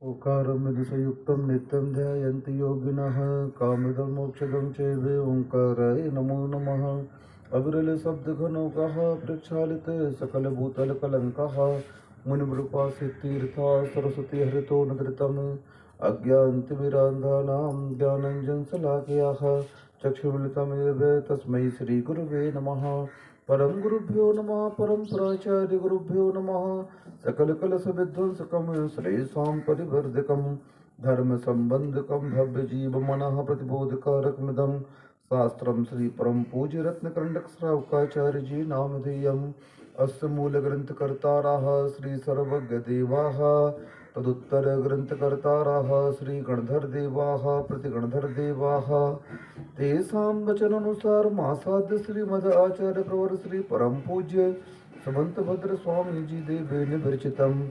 ओंकारमिदसयुक्तं नित्यं ध्यायन्ति योगिनः कामदं मोक्षदं चैव ओंकाराय नमो नमः। अविरलशब्दघनौकः प्रक्षालित सकलभूतलकलङ्कः मुनिमृपासितीर्था सरस्वती हरितो नदृतम् अज्ञानतिमिरान्धानां ज्ञानञ्जनशलाकयाः चक्षुर्मिलितमेव तस्मै श्रीगुरुवे नमः। परम गुरुभ्यो नमः परम प्राचार्य गुरुभ्यो नमः। सकल कलश विध्वंसकम श्रेयसां परिवर्धकम धर्म संबंधकम भव्य जीव मनः प्रतिबोधकारकमिदं शास्त्रम श्री परम पूज्य रत्नकंडक श्रावकाचार्य जी नामधेयम्। अस्य मूल ग्रंथकर्तारः श्री सर्वज्ञ देवाः तदुत्तर ग्रंथकर्तारः श्री गणधर देवाः प्रतिगणधर देवाः तेषां वचनानुसार मासाद्य श्रीमद आचार्य प्रवर श्री परम पूज्य समंत भद्र स्वामी जी देवेन विरचितम्।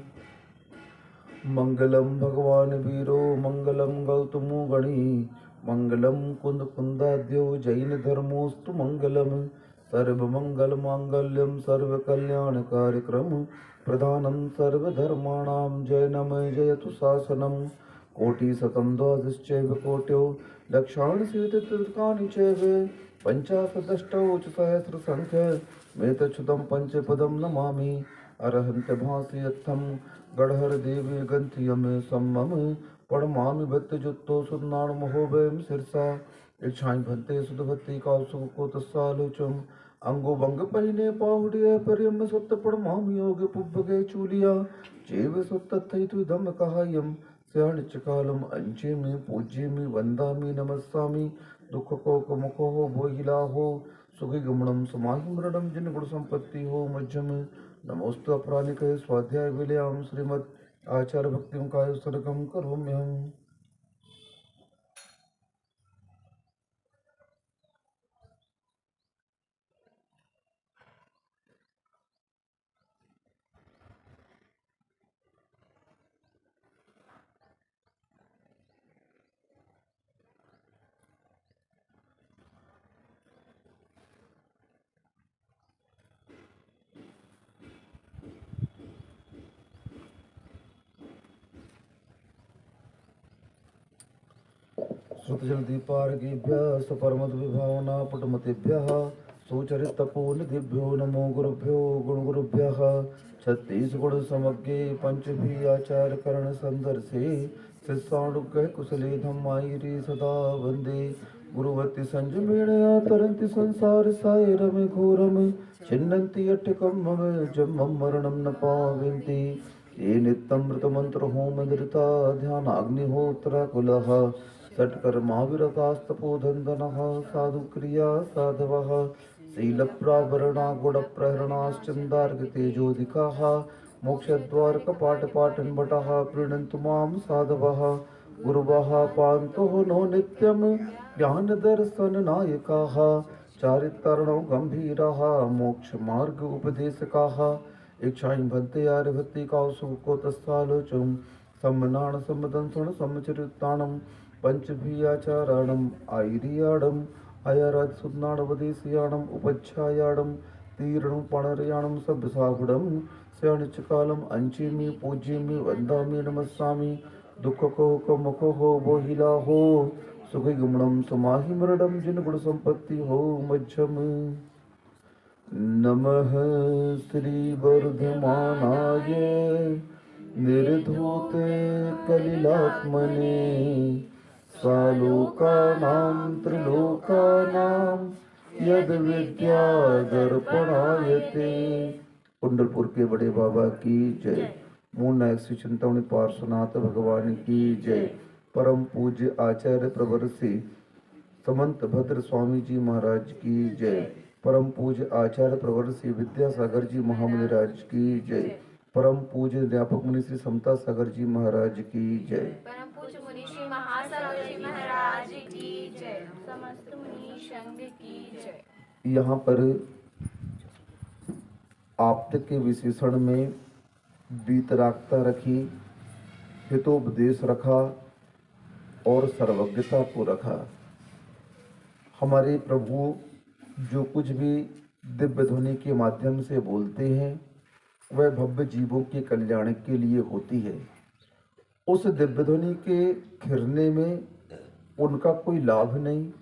मंगलम भगवान वीरो मंगलम गौतमो गणी मंगलम कुंद कुंदाद्यो जैन धर्मोस्तु मंगलम सर्वमंगल मांगल्यम सर्व कल्याण कार्यक्रम प्रधानम सर्वधर्माणां जैनम जयतु शासनम। कोटि शतं द्वादश्चैव कोट्यो लक्षाणि सीतत्रिकानि चैव पञ्चाशदष्टौ च सहस्रसङ्ख्य मेतच्छुतं पंचपदं नमामि। अरहन्त भासयत्थं गणहर देवी गन्थियं सम्मम पड़मामि भक्तजुत्तो सुनाणमहो वयं शिरसा इच्छाई भन्ते सुधभक्ति कासु को तस्सालोचम अंगो भंग पहिने पाहुड़िया पर्यम सत्त पड़मामि योग पुब्बगे चूलिया चेव सत्तथैतु धम कहायम कालम अंचे में पूज्य में वंदामि नमस्सामि दुख को मुखो हो भोहिला हो सुखी गमनम समाहि मृणम जिन गुण संपत्ति हो मज्जम नमोस्तु अपरानिक स्वाध्याय विलयाम श्रीमद आचार्य भक्तिम काय सर्गम करोम्यहम्। श्रुतजलदीपार्घ्येभ्यः सपरमद्विभावना पुटमतिभ्यः सुचरितपोनिधिभ्यो नमो गुरुभ्यो गुणगुरुभ्यः। छत्तीस गुण समज्ञे पंचभी आचार करण संदर्शे शिष्यानुग्रह कुशले धम्मायिरे सदा वंदे गुरुवत्ति संजमेणया तरन्ति संसार सायरमे घोरम छिन्नन्ति अट्टकं मम जन्मं मरणं न पावन्ति ये नित्यं मृतमन्त्र होमधृता ध्यानाग्निहोत्रकुलः षट्कर्माविरतास्तपोधन्दनः साधुक्रिया साधवः शीलप्रावरणा गुणप्रहरणाश्चन्दार्घतेजोदिकाः मोक्षद्वारकपाटपाटन्भटः प्रीणन्तु मां साधवः गुरुवः पान्तुः नो नित्यं ज्ञानदर्शननायकाः चारित्रणो गम्भीराः मोक्षमार्ग उपदेशकाः इच्छां भन्ते आर्यभक्ति कौसुको तस्सालोचम् सम्मनाण सम्मदंसण सम्मचरिताणम् पंचभीयाचाराणम् आयर्याणम् अयराजसुनाणवदेशीयाणम् उपच्छायाणम् तीर्णं पणर्याणं सभ्यसागुणं शयनचकालम् अंचेमि पूज्येमि वन्दामि नमस्सामि दुःखको मुखो हो बोहिला हो सुखी गमनम समाहि मृडम जिन गुण संपत्ति हो मज्जम। नमः श्री वर्धमानाय निर्धूते कलिलात्मने सालोकानां त्रिलोकानां यद विद्या दर्पणायते। पंढरपुर के बड़े बाबा की जय। मूल नायक श्री चिंतामणि पार्श्वनाथ भगवान की जय। परम पूज्य आचार्य प्रवर से समंत भद्र स्वामी जी महाराज की जय। परम पूज्य आचार्य प्रवर से विद्यासागर जी महामुनि राज की जय। परम पूज्य अध्यापक मुनि श्री समता सागर जी महाराज की जय। परम पूज्य मुनि श्री महासागर जी महाराज की जय। समस्त मुनि संघ की जय। यहाँ पर आप्त के विशेषण में वीतरागता रखी, हितोपदेश रखा और सर्वज्ञता को रखा। हमारे प्रभु जो कुछ भी दिव्य ध्वनि के माध्यम से बोलते हैं वह भव्य जीवों के कल्याण के लिए होती है। उस दिव्य ध्वनि के खिरने में उनका कोई लाभ नहीं,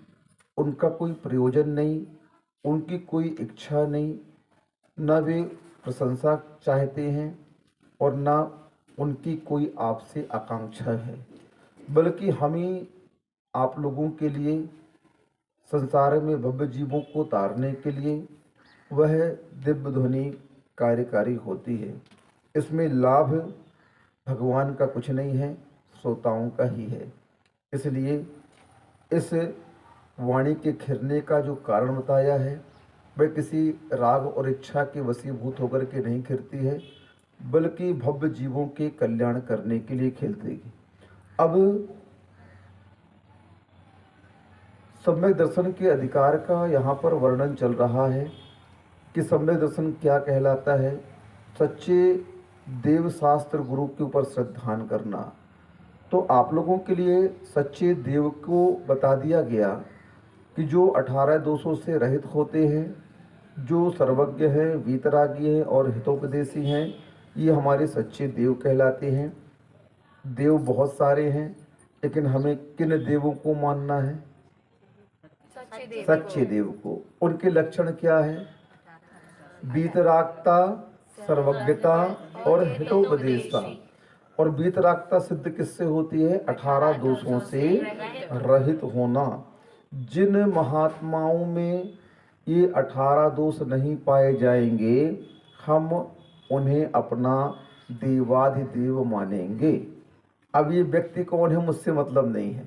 उनका कोई प्रयोजन नहीं, उनकी कोई इच्छा नहीं, न वे प्रशंसा चाहते हैं और न उनकी कोई आपसे आकांक्षा है, बल्कि हम ही आप लोगों के लिए संसार में भव्य जीवों को तारने के लिए वह दिव्य ध्वनि कार्यकारी होती है। इसमें लाभ भगवान का कुछ नहीं है, श्रोताओं का ही है। इसलिए इस वाणी के खिरने का जो कारण बताया है वह किसी राग और इच्छा के वशीभूत होकर के नहीं खिरती है, बल्कि भव्य जीवों के कल्याण करने के लिए खिलती है। अब सम्यक दर्शन के अधिकार का यहाँ पर वर्णन चल रहा है कि सम्यक दर्शन क्या कहलाता है। सच्चे देव शास्त्र गुरु के ऊपर श्रद्धान करना। तो आप लोगों के लिए सच्चे देव को बता दिया गया कि जो 18 दोषों से रहित होते हैं, जो सर्वज्ञ हैं, वीतरागी हैं और हितोपदेशी हैं, ये हमारे सच्चे देव कहलाते हैं। देव बहुत सारे हैं, लेकिन हमें किन देवों को मानना है? सच्चे देव को। उनके लक्षण क्या है? वीतरागता, सर्वज्ञता और हितोपदेशता। और वीतरागता सिद्ध किससे होती है? 18 दोषों से रहित होना। जिन महात्माओं में ये 18 दोष नहीं पाए जाएंगे, हम उन्हें अपना देवाधिदेव मानेंगे। अब ये व्यक्ति कौन है, मुझसे मतलब नहीं है।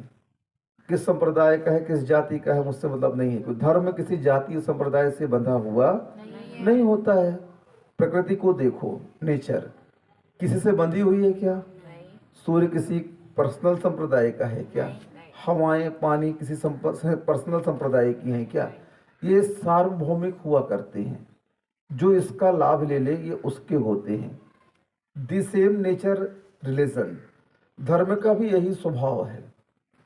किस संप्रदाय का है, किस जाति का है, मुझसे मतलब नहीं है। कोई धर्म किसी जाति संप्रदाय से बंधा हुआ नहीं होता है। प्रकृति को देखो, नेचर किसी से बंधी हुई है क्या? सूर्य किसी पर्सनल संप्रदाय का है क्या? हवाएं, पानी किसी पर्सनल संप्रदाय की हैं क्या? ये सार्वभौमिक हुआ करते हैं। जो इसका लाभ ले ले ये उसके होते हैं। The same nature religion. धर्म का भी यही स्वभाव है।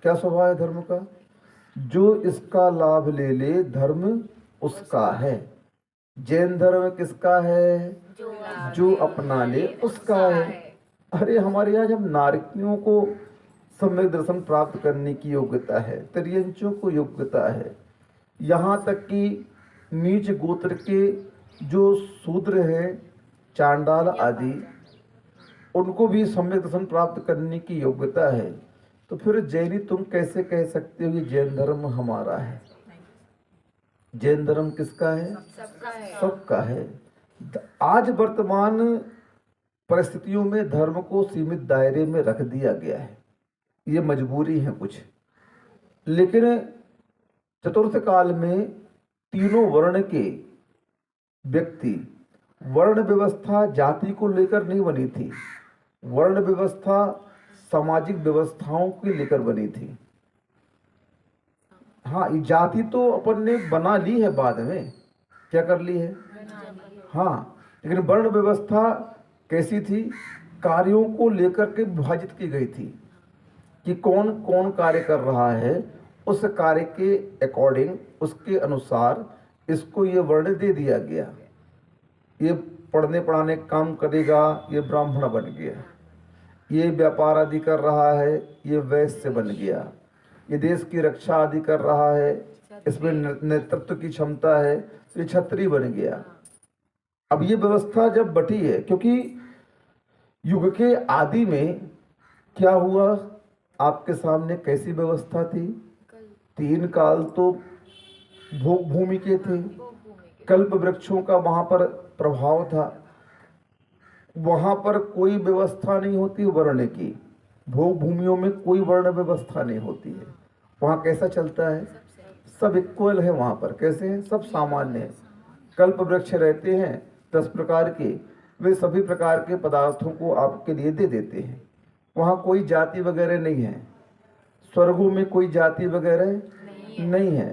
क्या स्वभाव है धर्म का? जो इसका लाभ ले ले धर्म उसका है। जैन धर्म किसका है? जो अपना ले उसका है। अरे हमारे यहाँ जब नारकियों को सम्यक दर्शन प्राप्त करने की योग्यता है, त्रियंचों को योग्यता है, यहाँ तक कि नीच गोत्र के जो शूद्र हैं, चांडाल आदि, उनको भी सम्यक दर्शन प्राप्त करने की योग्यता है, तो फिर जैनी तुम कैसे कह सकते हो ये जैन धर्म हमारा है? जैन धर्म किसका है? सबका है। आज वर्तमान परिस्थितियों में धर्म को सीमित दायरे में रख दिया गया है, ये मजबूरी है कुछ। लेकिन चतुर्थ काल में तीनों वर्ण के व्यक्ति, वर्ण व्यवस्था जाति को लेकर नहीं बनी थी, वर्ण व्यवस्था सामाजिक व्यवस्थाओं को लेकर बनी थी। हाँ, ये जाति तो अपन ने बना ली है बाद में, क्या कर ली है? हाँ, लेकिन वर्ण व्यवस्था कैसी थी? कार्यों को लेकर के विभाजित की गई थी कि कौन कौन कार्य कर रहा है, उस कार्य के अकॉर्डिंग, उसके अनुसार इसको ये वर्ण दे दिया गया। ये पढ़ने पढ़ाने काम करेगा, ये ब्राह्मण बन गया। ये व्यापार आदि कर रहा है, ये वैश्य बन गया। ये देश की रक्षा आदि कर रहा है, इसमें नेतृत्व की क्षमता है, ये क्षत्रिय बन गया। अब ये व्यवस्था जब बटी है, क्योंकि युग के आदि में क्या हुआ, आपके सामने कैसी व्यवस्था थी? 3 काल तो भोग भूमि के थे, कल्प वृक्षों का वहां पर प्रभाव था। वहां पर कोई व्यवस्था नहीं होती वर्ण की, भोग भूमियों में कोई वर्ण व्यवस्था नहीं होती है। वहाँ कैसा चलता है? सब इक्वल है वहाँ पर। कैसे है? सब सामान्य है। कल्प वृक्ष रहते हैं 10 प्रकार के, वे सभी प्रकार के पदार्थों को आपके लिए दे देते हैं। वहाँ कोई जाति वगैरह नहीं है। स्वर्गों में कोई जाति वगैरह नहीं है।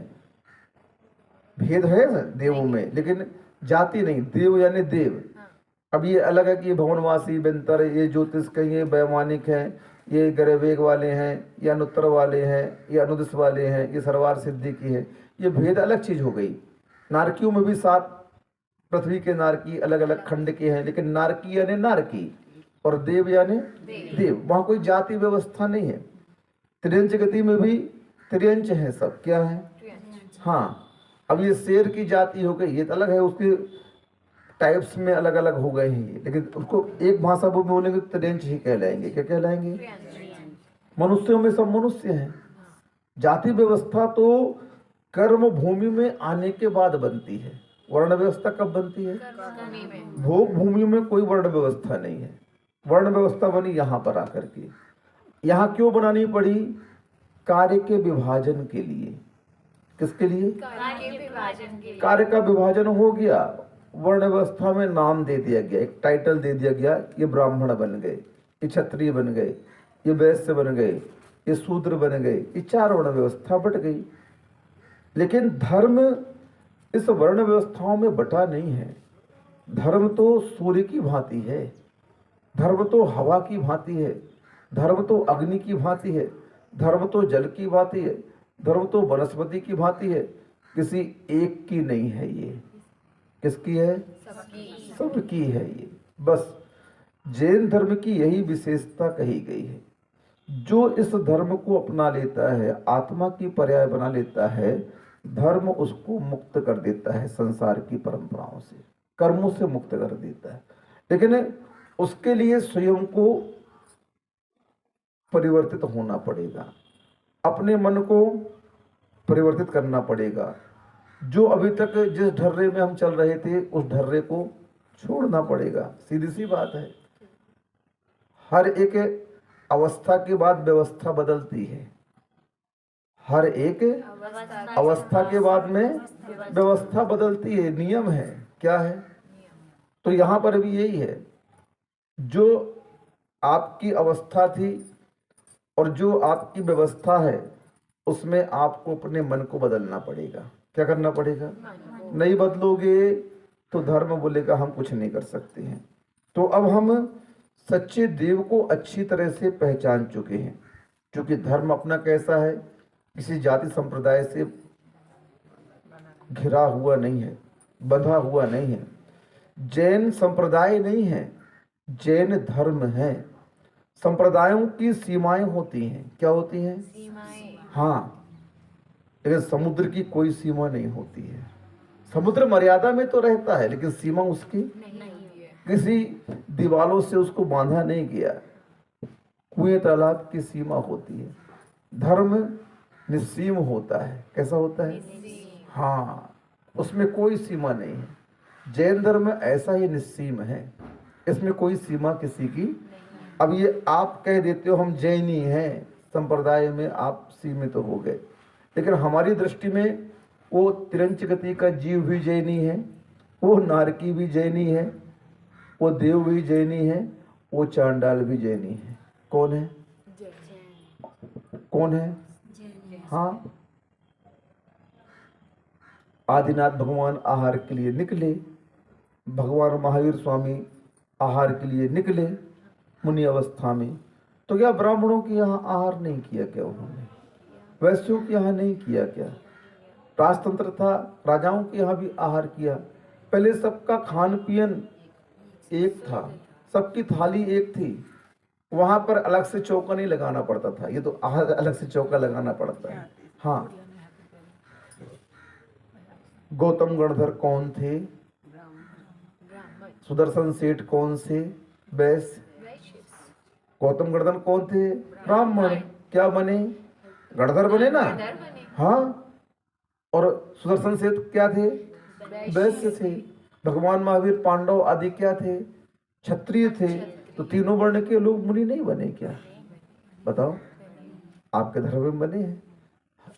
भेद है देवों में, लेकिन जाति नहीं। देव यानी देव। अब ये अलग है कि ये भवनवासी, बेंतर, ये ज्योतिष के, ये वैमानिक हैं, ये गरवेग वाले हैं, ये अनुत्तर वाले हैं, ये अनुदिश वाले हैं, ये सर्वार सिद्धि की है। ये भेद अलग चीज हो गई। नारकियों में भी 7 पृथ्वी के नारकी अलग अलग खंड के हैं, लेकिन नारकी यानी नारकी, और देव यानी देव। वहां कोई जाति व्यवस्था नहीं है। त्रियंच गति में भी त्रियंच है, सब क्या है। हाँ, अब ये शेर की जाति हो गई, ये तो अलग है, उसके टाइप्स में अलग अलग हो गए हैं ये, लेकिन उसको एक भाषा वो बोलेंगे तो त्रियंच ही कहलाएंगे। क्या कहलाएंगे? मनुष्यों में सब मनुष्य हैं। जाति व्यवस्था तो कर्म भूमि में आने के बाद बनती है। वर्ण व्यवस्था कब बनती है? भोग भूमि में कोई वर्ण व्यवस्था नहीं है। वर्ण व्यवस्था बनी यहाँ पर आकर के। यहाँ क्यों बनानी पड़ी? कार्य के विभाजन के लिए। किसके लिए? कार्य का विभाजन हो गया, वर्ण व्यवस्था में नाम दे दिया गया, एक टाइटल दे दिया गया, ये ब्राह्मण बन गए, ये क्षत्रिय बन गए, ये वैश्य बन गए, ये शूद्र बन गए, ये चार वर्ण व्यवस्था बट गई। लेकिन धर्म इस वर्ण व्यवस्थाओं में बटा नहीं है। धर्म तो सूर्य की भांति है, धर्म तो हवा की भांति है, धर्म तो अग्नि की भांति है, धर्म तो जल की भांति है, धर्म तो वनस्पति की भांति है। किसी एक की नहीं है ये। किसकी है? सबकी है ये। बस जैन धर्म की यही विशेषता कही गई है। जो इस धर्म को अपना लेता है, आत्मा की पर्याय बना लेता है, धर्म उसको मुक्त कर देता है संसार की परंपराओं से, कर्मों से मुक्त कर देता है। लेकिन उसके लिए स्वयं को परिवर्तित होना पड़ेगा, अपने मन को परिवर्तित करना पड़ेगा। जो अभी तक जिस ढर्रे में हम चल रहे थे उस ढर्रे को छोड़ना पड़ेगा। सीधी सी बात है। हर एक अवस्था के बाद व्यवस्था बदलती है। हर एक अवस्था के बाद में व्यवस्था बदलती है, नियम है। क्या है? तो यहाँ पर भी यही है। जो आपकी अवस्था थी और जो आपकी व्यवस्था है, उसमें आपको अपने मन को बदलना पड़ेगा। क्या करना पड़ेगा? नहीं बदलोगे तो धर्म बोलेगा हम कुछ नहीं कर सकते हैं। तो अब हम सच्चे देव को अच्छी तरह से पहचान चुके हैं, क्योंकि धर्म अपना कैसा है, किसी जाति संप्रदाय से घिरा हुआ नहीं है, बंधा हुआ नहीं है। जैन संप्रदाय नहीं है, जैन धर्म है। संप्रदायों की सीमाएं होती हैं। क्या होती हैं? हाँ, लेकिन समुद्र की कोई सीमा नहीं होती है। समुद्र मर्यादा में तो रहता है, लेकिन सीमा उसकी किसी दीवालों से उसको बांधा नहीं गया। कुएं तालाब की सीमा होती है। धर्म निस्सीम होता है। कैसा होता है? हाँ, उसमें कोई सीमा नहीं है। जैन धर्म ऐसा ही निस्सीम है, इसमें कोई सीमा किसी की। अब ये आप कह देते हो हम जैनी हैं, संप्रदाय में आप सीमित तो हो गए, लेकिन हमारी दृष्टि में वो त्रियंच गति का जीव भी जैनी है, वो नारकी भी जैनी है, वो देव भी जैनी है, वो चांडाल भी जैनी है। कौन है? कौन है? हाँ, आदिनाथ भगवान आहार के लिए निकले, भगवान महावीर स्वामी आहार के लिए निकले मुनि अवस्था में। तो क्या ब्राह्मणों के यहाँ आहार नहीं किया क्या उन्होंने? वैश्यों के यहाँ नहीं किया क्या? राजतंत्र था, राजाओं के यहाँ भी आहार किया। पहले सबका खान पियन एक था, सबकी थाली एक थी। वहां पर अलग से चौका नहीं लगाना पड़ता था, ये तो अलग से चौका लगाना पड़ता है। हाँ, गौतम गणधर कौन थे? सुदर्शन सेठ कौन से? वैश्य। गौतम गणधर कौन थे? ब्राह्मण। क्या बने? गणधर बने ना। हाँ, और सुदर्शन सेठ क्या थे? वैश्य थे। भगवान महावीर पांडव आदि क्या थे? क्षत्रिय थे। तो तीनों वर्ण के लोग मुनि नहीं बने क्या? बताओ, आपके धर्म में बने हैं।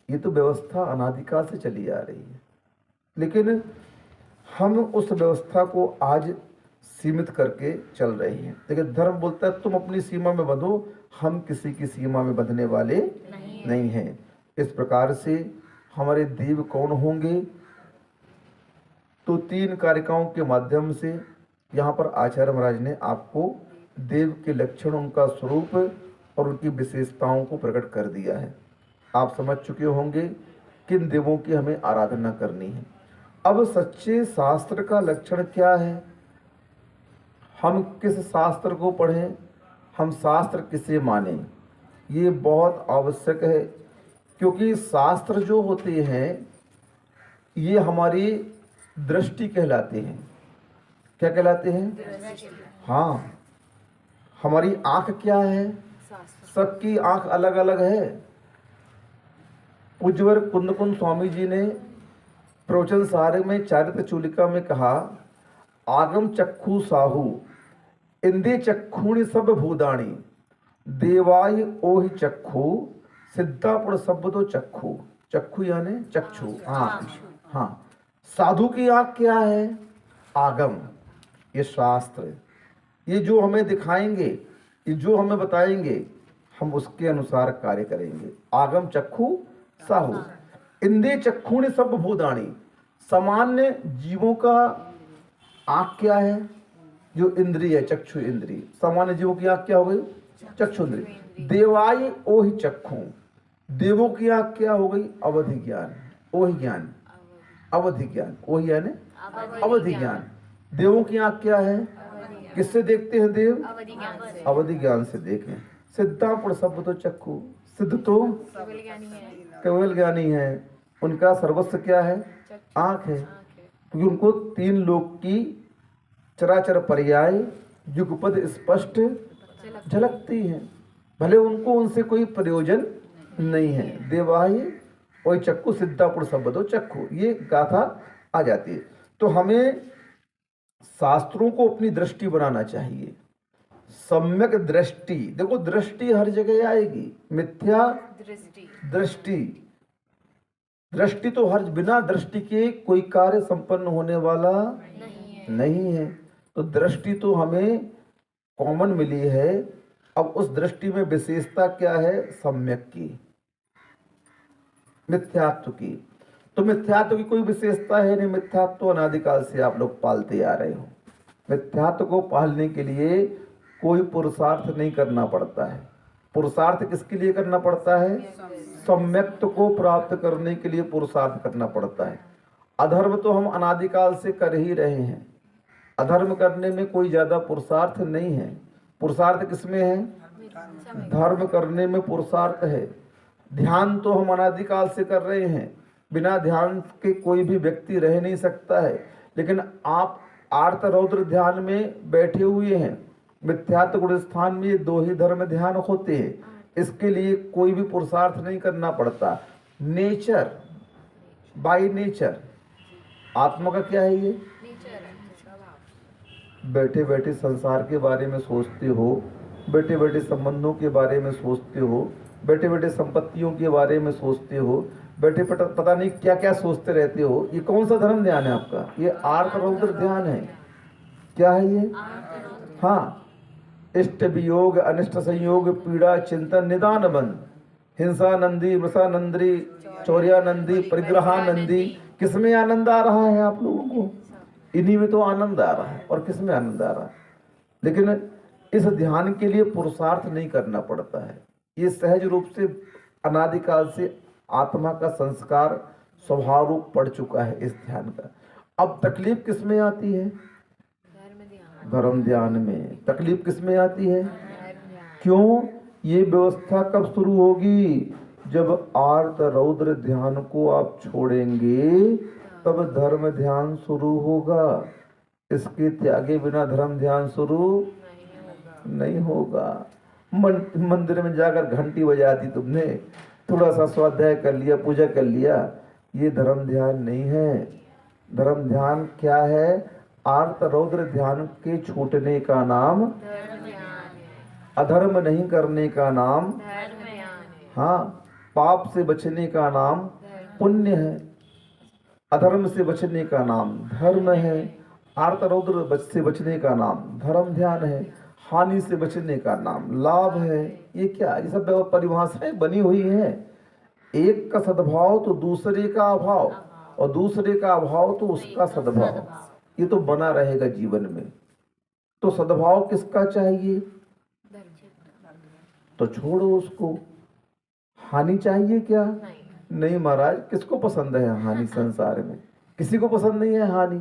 ये तो व्यवस्था अनादिकाल से चली आ रही है, लेकिन हम उस व्यवस्था को आज सीमित करके चल रहे हैं। लेकिन धर्म बोलता है तुम अपनी सीमा में बंधो, हम किसी की सीमा में बंधने वाले नहीं हैं। इस प्रकार से हमारे देव कौन होंगे? तो 3 कारिकाओं के माध्यम से यहाँ पर आचार्य महाराज ने आपको देव के लक्षण, उनका स्वरूप और उनकी विशेषताओं को प्रकट कर दिया है। आप समझ चुके होंगे किन देवों की हमें आराधना करनी है। अब सच्चे शास्त्र का लक्षण क्या है? हम किस शास्त्र को पढ़ें, हम शास्त्र किसे मानें, ये बहुत आवश्यक है। क्योंकि शास्त्र जो होते हैं ये हमारी दृष्टि कहलाते हैं। क्या कहलाते हैं? हाँ, हमारी आँख क्या है? सबकी आँख अलग अलग है। पूज्यवर कुंद कुंद स्वामी जी ने प्रवचन सार में चारित्र चूलिका में कहा, आगम चक्षु साहू इंदे चक्षुणी सब भूदाणी देवाय ओहि चक्षु सिद्धापुर शब्दो चक्षु। चक्षु यानी चक्षु, आँख। हाँ, साधु की आँख क्या है? आगम, ये शास्त्र, ये जो हमें दिखाएंगे, ये जो हमें बताएंगे, हम उसके अनुसार कार्य करेंगे। आगम चक्षु साहू इंदे चक्षुणी सब भूदाणी। सामान्य जीवों का आँख क्या है? जो इंद्रिय है, चक्षु इंद्रिय। सामान्य जीवों की आँख क्या हो गई? चक्षु इंद्रिय। देवाय ओहि चक्षु, देवों की आँख क्या हो गई? अवधि ज्ञान, ओहि ज्ञान, अवधि ज्ञान, ओहि यानी अवधि ज्ञान। देवों की आँख क्या है? किससे देखते हैं देव? अवधि ज्ञान से देखें। सिद्धापुर शब्द तो चक्षु, सिद्ध तो केवल ज्ञानी है, उनका सर्वस्व क्या है? आँख है। क्योंकि उनको तीन लोक की चराचर पर्याय युगपद स्पष्ट झलकती है, भले उनको उनसे कोई प्रयोजन नहीं है। देवाही और चक्षु सिद्धापुर शब्दो चक्षु, ये गाथा आ जाती है। तो हमें शास्त्रों को अपनी दृष्टि बनाना चाहिए। सम्यक दृष्टि, देखो दृष्टि हर जगह आएगी। मिथ्या दृष्टि, दृष्टि तो हर, बिना दृष्टि के कोई कार्य संपन्न होने वाला नहीं है। तो दृष्टि तो हमें कॉमन मिली है। अब उस दृष्टि में विशेषता क्या है? सम्यक की, मिथ्यात्व की। तो मिथ्यात्व की कोई विशेषता है नहीं। मिथ्यात्व अनादिकाल से आप लोग पालते आ रहे हो। मिथ्यात्व को पालने के लिए कोई पुरुषार्थ नहीं करना पड़ता है। पुरुषार्थ किसके लिए करना पड़ता है? सम्यक्त्व को प्राप्त करने के लिए पुरुषार्थ करना पड़ता है। अधर्म तो हम अनादिकाल से कर ही रहे हैं। अधर्म करने में कोई ज्यादा पुरुषार्थ नहीं है। पुरुषार्थ किसमें है? धर्म करने में पुरुषार्थ है। ध्यान तो हम अनादिकाल से कर रहे हैं। बिना ध्यान के कोई भी व्यक्ति रह नहीं सकता है। लेकिन आप आर्त रौद्र ध्यान में बैठे हुए हैं। मिथ्यात्व गुण स्थान में ये दो ही धर्म ध्यान होते हैं। इसके लिए कोई भी पुरुषार्थ नहीं करना पड़ता। नेचर, बाय नेचर, आत्मा का क्या है? ये बैठे बैठे संसार के बारे में सोचते हो, बैठे बैठे संबंधों के बारे में सोचते हो, बैठे बैठे संपत्तियों के बारे में सोचते हो, बैठे पता नहीं क्या क्या सोचते रहते हो। ये कौन सा धर्म ध्यान है आपका? ये आर्त रौद्र ध्यान है। क्या है ये? हाँ, इष्ट वियोग, अनिष्ट संयोग, पीड़ा, चिंतन, निदान बंद, हिंसानंदी, मृषानंदी, चौर्यानंदी, परिग्रहानंदी। किसमें आनंद आ रहा है आप लोगों को? इन्हीं में तो आनंद आ रहा है। और किसमें आनंद आ रहा है? लेकिन इस ध्यान के लिए पुरुषार्थ नहीं करना पड़ता है। ये सहज रूप से अनादिकाल से आत्मा का संस्कार स्वभाव रूप पड़ चुका है इस ध्यान का। अब तकलीफ किसमें आती है? धर्म ध्यान में। तकलीफ किसमें आती है? क्यों? ये व्यवस्था कब शुरू होगी? जब आर्त रौद्र ध्यान को आप छोड़ेंगे तब धर्म ध्यान शुरू होगा। इसके त्यागे बिना धर्म ध्यान शुरू नहीं होगा। मंदिर में जाकर घंटी बजा दी तुमने, थोड़ा सा स्वाध्याय कर लिया, पूजा कर लिया, ये धर्म ध्यान नहीं है। धर्म ध्यान क्या है? आर्त रौद्र ध्यान के छूटने का नाम अधर्म नहीं करने का नाम, हाँ, पाप से बचने का नाम पुण्य है। अधर्म से बचने का नाम धर्म है। आर्त रौद्र से बचने का नाम धर्म ध्यान है। हानि से बचने का नाम लाभ है। ये क्या? ये सब परिभाषाएं बनी हुई हैं। एक का सद्भाव तो दूसरे का अभाव, और दूसरे का अभाव तो उसका सद्भाव। ये तो बना रहेगा जीवन में। तो सद्भाव किसका चाहिए? तो छोड़ो उसको। हानि चाहिए क्या? नहीं महाराज, किसको पसंद है हानि? संसार में किसी को पसंद नहीं है हानि।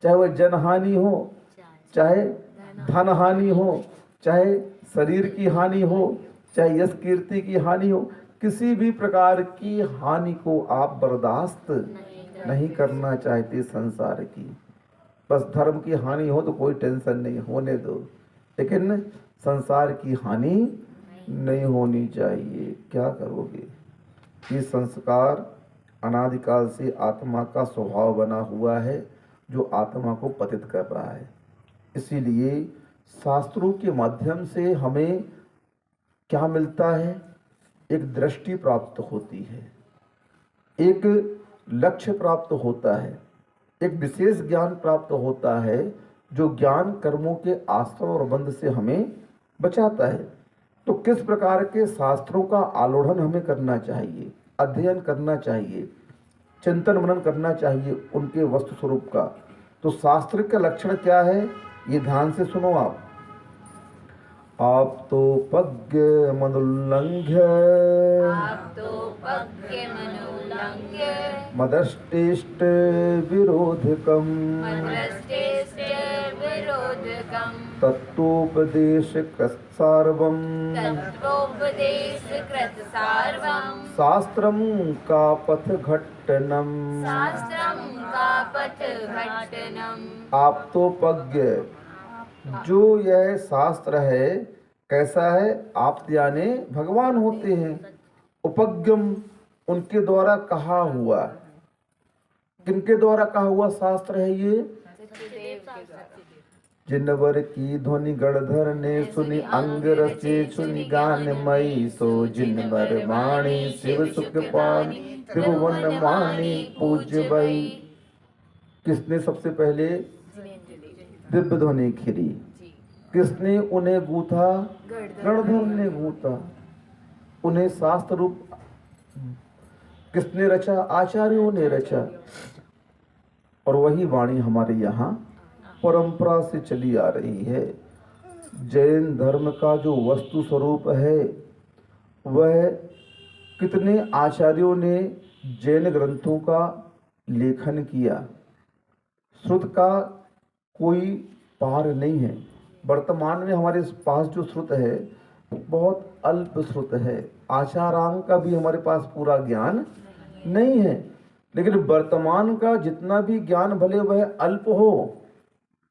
चाहे वह जन हानि हो, चाहे धन हानि हो, चाहे शरीर की हानि हो, चाहे यश कीर्ति की हानि हो, किसी भी प्रकार की हानि को आप बर्दाश्त नहीं करना चाहते संसार की। बस धर्म की हानि हो तो कोई टेंशन नहीं, होने दो, लेकिन संसार की हानि नहीं होनी चाहिए। क्या करोगे? ये संस्कार अनादिकाल से आत्मा का स्वभाव बना हुआ है, जो आत्मा को पतित कर रहा है। इसीलिए शास्त्रों के माध्यम से हमें क्या मिलता है? एक दृष्टि प्राप्त होती है, एक लक्ष्य प्राप्त होता है, एक विशेष ज्ञान प्राप्त होता है, जो ज्ञान कर्मों के आश्रय और बंध से हमें बचाता है। तो किस प्रकार के शास्त्रों का आलोढ़न हमें करना चाहिए, अध्ययन करना चाहिए, चिंतन मनन करना चाहिए उनके वस्तु स्वरूप का। तो शास्त्र का लक्षण क्या है, ये ध्यान से सुनो आप तो पज्ञ मनुल्लंघ्य मदष्टेष्ट विरोधकम् तत्वोपदेशकृत सार्वम् शास्त्रं का पथ घट्टनम्। आप तो पज्ञ, जो यह शास्त्र है कैसा है? आप यानी भगवान होते हैं। उपज्ञम, उनके द्वारा कहा हुआ। किनके द्वारा कहा हुआ शास्त्र है ये? जिनवर की ध्वनि गणधर ने सुनी, अंग रचे सुनी गान मई, सो जिनवर वाणी शिव सुख पानी, त्रिभुवन मानी पूज्य बई। किसने सबसे पहले दिव्य ध्वनि खिरी? किसने उन्हें गूथा? गणधर ने गूथा। उन्हें शास्त्र रूप किसने रचा? आचार्यों ने रचा। और वही वाणी हमारे यहाँ परंपरा से चली आ रही है। जैन धर्म का जो वस्तु स्वरूप है, वह कितने आचार्यों ने जैन ग्रंथों का लेखन किया। श्रुत का कोई पार नहीं है। वर्तमान में हमारे पास जो श्रुत है बहुत अल्प श्रुत है। आचारांग का भी हमारे पास पूरा ज्ञान नहीं है। लेकिन वर्तमान का जितना भी ज्ञान भले वह अल्प हो,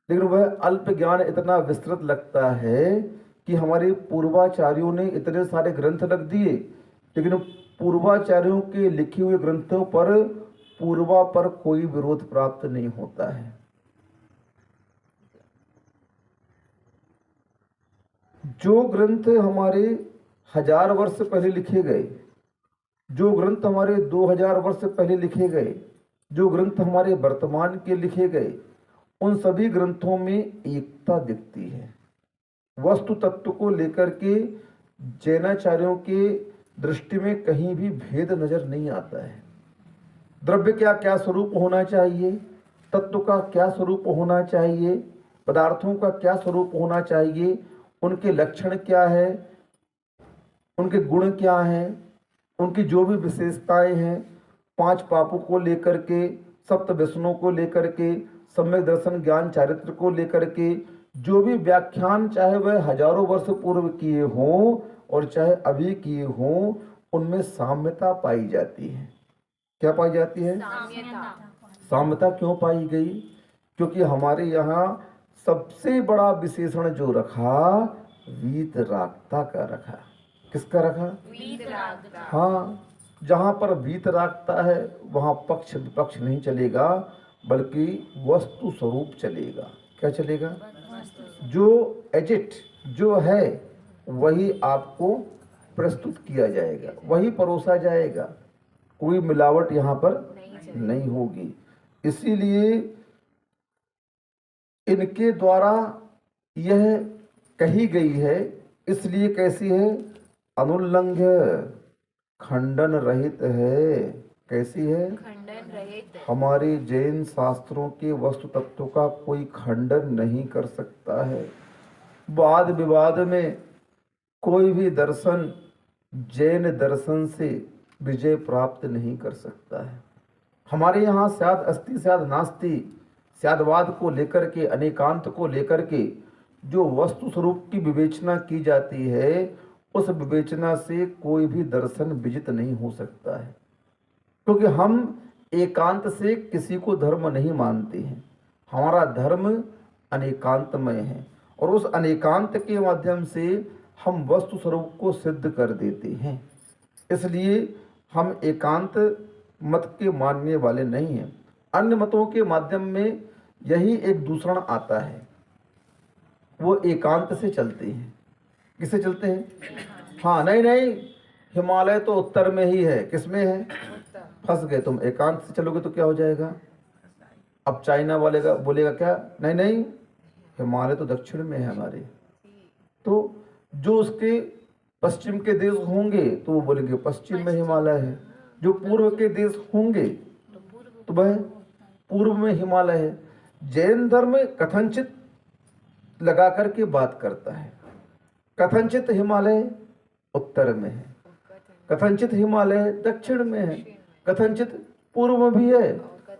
लेकिन वह अल्प ज्ञान इतना विस्तृत लगता है कि हमारे पूर्वाचार्यों ने इतने सारे ग्रंथ रख दिए, लेकिन पूर्वाचार्यों के लिखे हुए ग्रंथों पर पूर्वा पर कोई विरोध प्राप्त नहीं होता है। जो ग्रंथ हमारे 1000 वर्ष पहले लिखे गए, जो ग्रंथ हमारे 2000 वर्ष पहले लिखे गए, जो ग्रंथ हमारे वर्तमान के लिखे गए, उन सभी ग्रंथों में एकता दिखती है। वस्तु तत्व को लेकर के जैनाचार्यों के दृष्टि में कहीं भी भेद नजर नहीं आता है। द्रव्य का क्या स्वरूप होना चाहिए, तत्व का क्या स्वरूप होना चाहिए, पदार्थों का क्या स्वरूप होना चाहिए, उनके लक्षण क्या है, उनके गुण क्या हैं, उनकी जो भी विशेषताएं हैं, 5 पापों को लेकर के, सप्त व्यसनों को लेकर के, सम्यक दर्शन ज्ञान चारित्र को लेकर के जो भी व्याख्यान, चाहे वह हजारों वर्ष पूर्व किए हों और चाहे अभी किए हों, उनमें साम्यता पाई जाती है। क्या पाई जाती है? साम्यता क्यों पाई गई? क्योंकि हमारे यहाँ सबसे बड़ा विशेषण जो रखा, वीतरागता का रखा। किसका रखा? वीतरागता। हाँ, जहाँ पर वीतरागता है वहाँ पक्ष विपक्ष नहीं चलेगा, बल्कि वस्तु स्वरूप चलेगा। क्या चलेगा? जो एजिट जो है वही आपको प्रस्तुत किया जाएगा, वही परोसा जाएगा। कोई मिलावट यहाँ पर नहीं होगी। इसीलिए इनके द्वारा यह कही गई है। इसलिए कैसी है? अनुल्लंघ्य, खंडन रहित है। कैसी है? खंडन रहित। हमारे जैन शास्त्रों के वस्तु तत्व का कोई खंडन नहीं कर सकता है। वाद विवाद में कोई भी दर्शन जैन दर्शन से विजय प्राप्त नहीं कर सकता है। हमारे यहाँ स्याद अस्ति स्याद नास्ति, स्यादवाद को लेकर के, अनेकांत को लेकर के जो वस्तु स्वरूप की विवेचना की जाती है, उस विवेचना से कोई भी दर्शन विजित नहीं हो सकता है, क्योंकि हम एकांत से किसी को धर्म नहीं मानते हैं। हमारा धर्म अनेकांतमय है और उस अनेकांत के माध्यम से हम वस्तु स्वरूप को सिद्ध कर देते हैं। इसलिए हम एकांत मत के मानने वाले नहीं हैं। अन्य मतों के माध्यम में यही एक दूसरा आता है, वो एकांत से चलते हैं। किससे चलते हैं? हाँ, नहीं नहीं, हिमालय तो उत्तर में ही है। किसमें है? फंस गए तुम। एकांत से चलोगे तो क्या हो जाएगा? अब चाइना वाले का बोलेगा क्या? नहीं नहीं, हिमालय तो दक्षिण में है हमारे। तो जो उसके पश्चिम के देश होंगे तो वो बोलेंगे पश्चिम में हिमालय है। जो पूर्व के देश होंगे तो वह पूर्व में हिमालय है। जैन धर्म कथनचित लगा करके बात करता है। कथनचित हिमालय उत्तर में है, कथनचित हिमालय दक्षिण में है, कथनचित पूर्व में भी है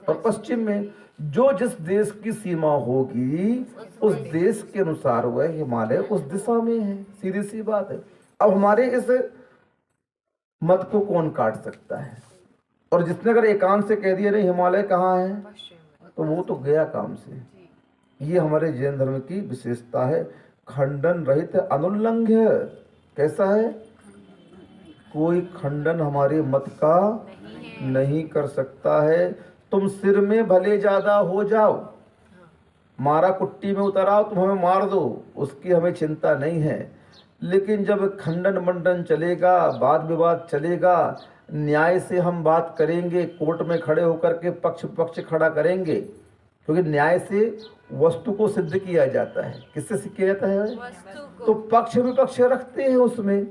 और पश्चिम में। जो जिस देश की सीमा होगी उस देश के अनुसार वह हिमालय उस दिशा में है। सीधी सी बात है। अब हमारे इस मत को कौन काट सकता है? और जिसने अगर एकांत से कह दिया नहीं हिमालय कहाँ है, तो वो तो गया काम से। ये हमारे जैन धर्म की विशेषता है, खंडन रहित अनुल्लंघ्य। कैसा है? कोई खंडन हमारे मत का नहीं कर सकता है। तुम सिर में भले ज्यादा हो जाओ, मारा कुट्टी में उतर आओ, तुम हमें मार दो, उसकी हमें चिंता नहीं है। लेकिन जब खंडन मंडन चलेगा, वाद विवाद चलेगा, न्याय से हम बात करेंगे, कोर्ट में खड़े होकर के पक्ष खड़ा करेंगे, क्योंकि न्याय से वस्तु को सिद्ध किया जाता है। किससे किया जाता है? तो पक्ष विपक्ष रखते हैं उसमें।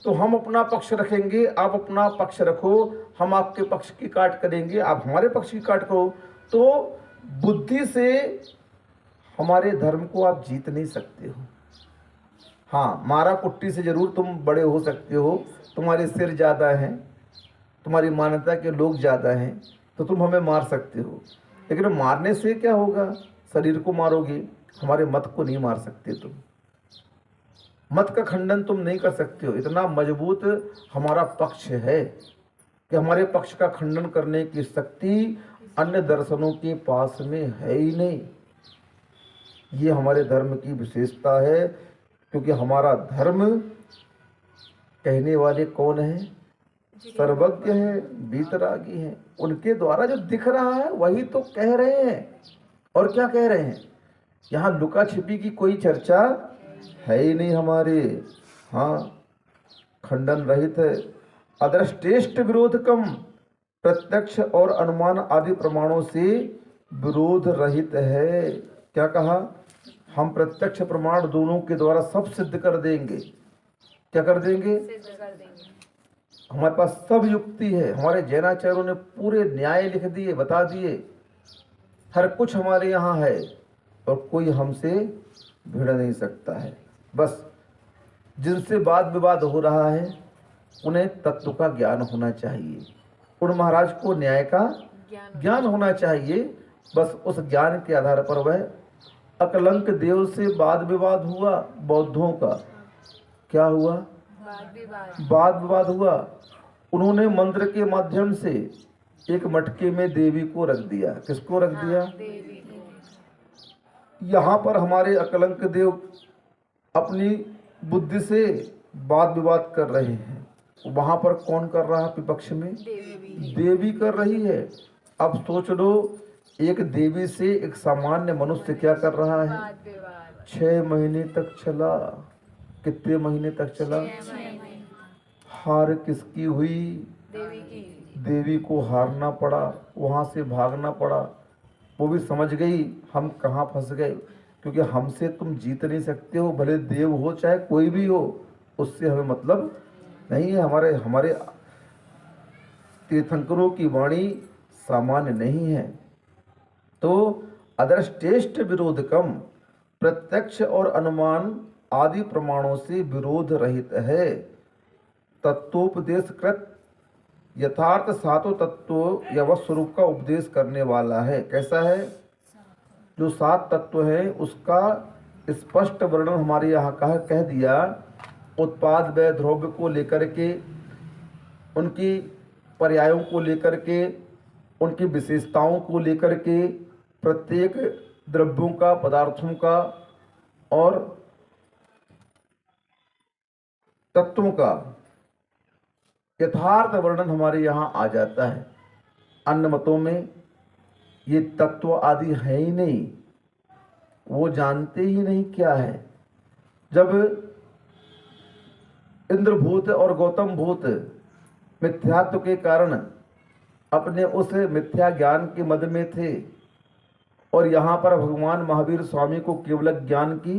तो हम अपना पक्ष रखेंगे, आप अपना पक्ष रखो, हम आपके पक्ष की काट करेंगे, आप हमारे पक्ष की काट करो। तो बुद्धि से हमारे धर्म को आप जीत नहीं सकते हो। हाँ, मारा कुट्टी से जरूर तुम बड़े हो सकते हो, तुम्हारे सिर ज़्यादा हैं, तुम्हारी मान्यता के लोग ज़्यादा हैं, तो तुम हमें मार सकते हो। लेकिन मारने से क्या होगा? शरीर को मारोगे, हमारे मत को नहीं मार सकते तुम। मत का खंडन तुम नहीं कर सकते हो। इतना मजबूत हमारा पक्ष है कि हमारे पक्ष का खंडन करने की शक्ति अन्य दर्शनों के पास में है ही नहीं। ये हमारे धर्म की विशेषता है, क्योंकि हमारा धर्म कहने वाले कौन है? सर्वज्ञ है, वीतरागी है। उनके द्वारा जो दिख रहा है वही तो कह रहे हैं। और क्या कह रहे हैं? यहाँ लुका छिपी की कोई चर्चा है ही नहीं हमारे। हाँ, खंडन रहित है। अदृष्टेष्ट विरोधकम, प्रत्यक्ष और अनुमान आदि प्रमाणों से विरोध रहित है। क्या कहा? हम प्रत्यक्ष प्रमाण दोनों के द्वारा सब सिद्ध कर देंगे। क्या कर देंगे? हमारे पास सब युक्ति है। हमारे जैनाचार्यों ने पूरे न्याय लिख दिए, बता दिए, हर कुछ हमारे यहाँ है और कोई हमसे भिड़ नहीं सकता है। बस जिनसे वाद विवाद हो रहा है उन्हें तत्व का ज्ञान होना चाहिए, उन महाराज को न्याय का ज्ञान होना चाहिए। बस उस ज्ञान के आधार पर वह अकलंक देव से वाद विवाद हुआ। बौद्धों का क्या हुआ? वाद विवाद हुआ। उन्होंने मंत्र के माध्यम से एक मटके में देवी को रख दिया। किसको रख दिया? यहाँ पर हमारे अकलंक देव अपनी बुद्धि से वाद विवाद कर रहे हैं। वहाँ पर कौन कर रहा है? विपक्ष में देवी कर रही है। अब सोच लो, एक देवी से एक सामान्य मनुष्य क्या कर रहा है? 6 महीने तक चला। कितने महीने तक चला? हार किसकी हुई? देवी को हारना पड़ा, वहाँ से भागना पड़ा। वो भी समझ गई हम कहाँ फंस गए, क्योंकि हमसे तुम जीत नहीं सकते हो, भले देव हो चाहे कोई भी हो, उससे हमें मतलब नहीं है। हमारे तीर्थंकरों की वाणी सामान्य नहीं है। तो अदृष्टेष्ट विरोधकम, प्रत्यक्ष और अनुमान आदि प्रमाणों से विरोध रहित है। तत्वोपदेश कृत, यथार्थ सातों तत्व या वह स्वरूप का उपदेश करने वाला है। कैसा है? जो 7 तत्व है उसका स्पष्ट वर्णन हमारे यहाँ कह दिया। उत्पाद व द्रव्य को लेकर के, उनकी पर्यायों को लेकर के, उनकी विशेषताओं को लेकर के, प्रत्येक द्रव्यों का, पदार्थों का और तत्वों का यथार्थ वर्णन हमारे यहाँ आ जाता है। अन्य मतों में ये तत्व आदि है ही नहीं, वो जानते ही नहीं क्या है। जब इंद्रभूत और गौतम भूत मिथ्यात्व के कारण अपने उस मिथ्या ज्ञान के मद में थे, और यहाँ पर भगवान महावीर स्वामी को केवल ज्ञान की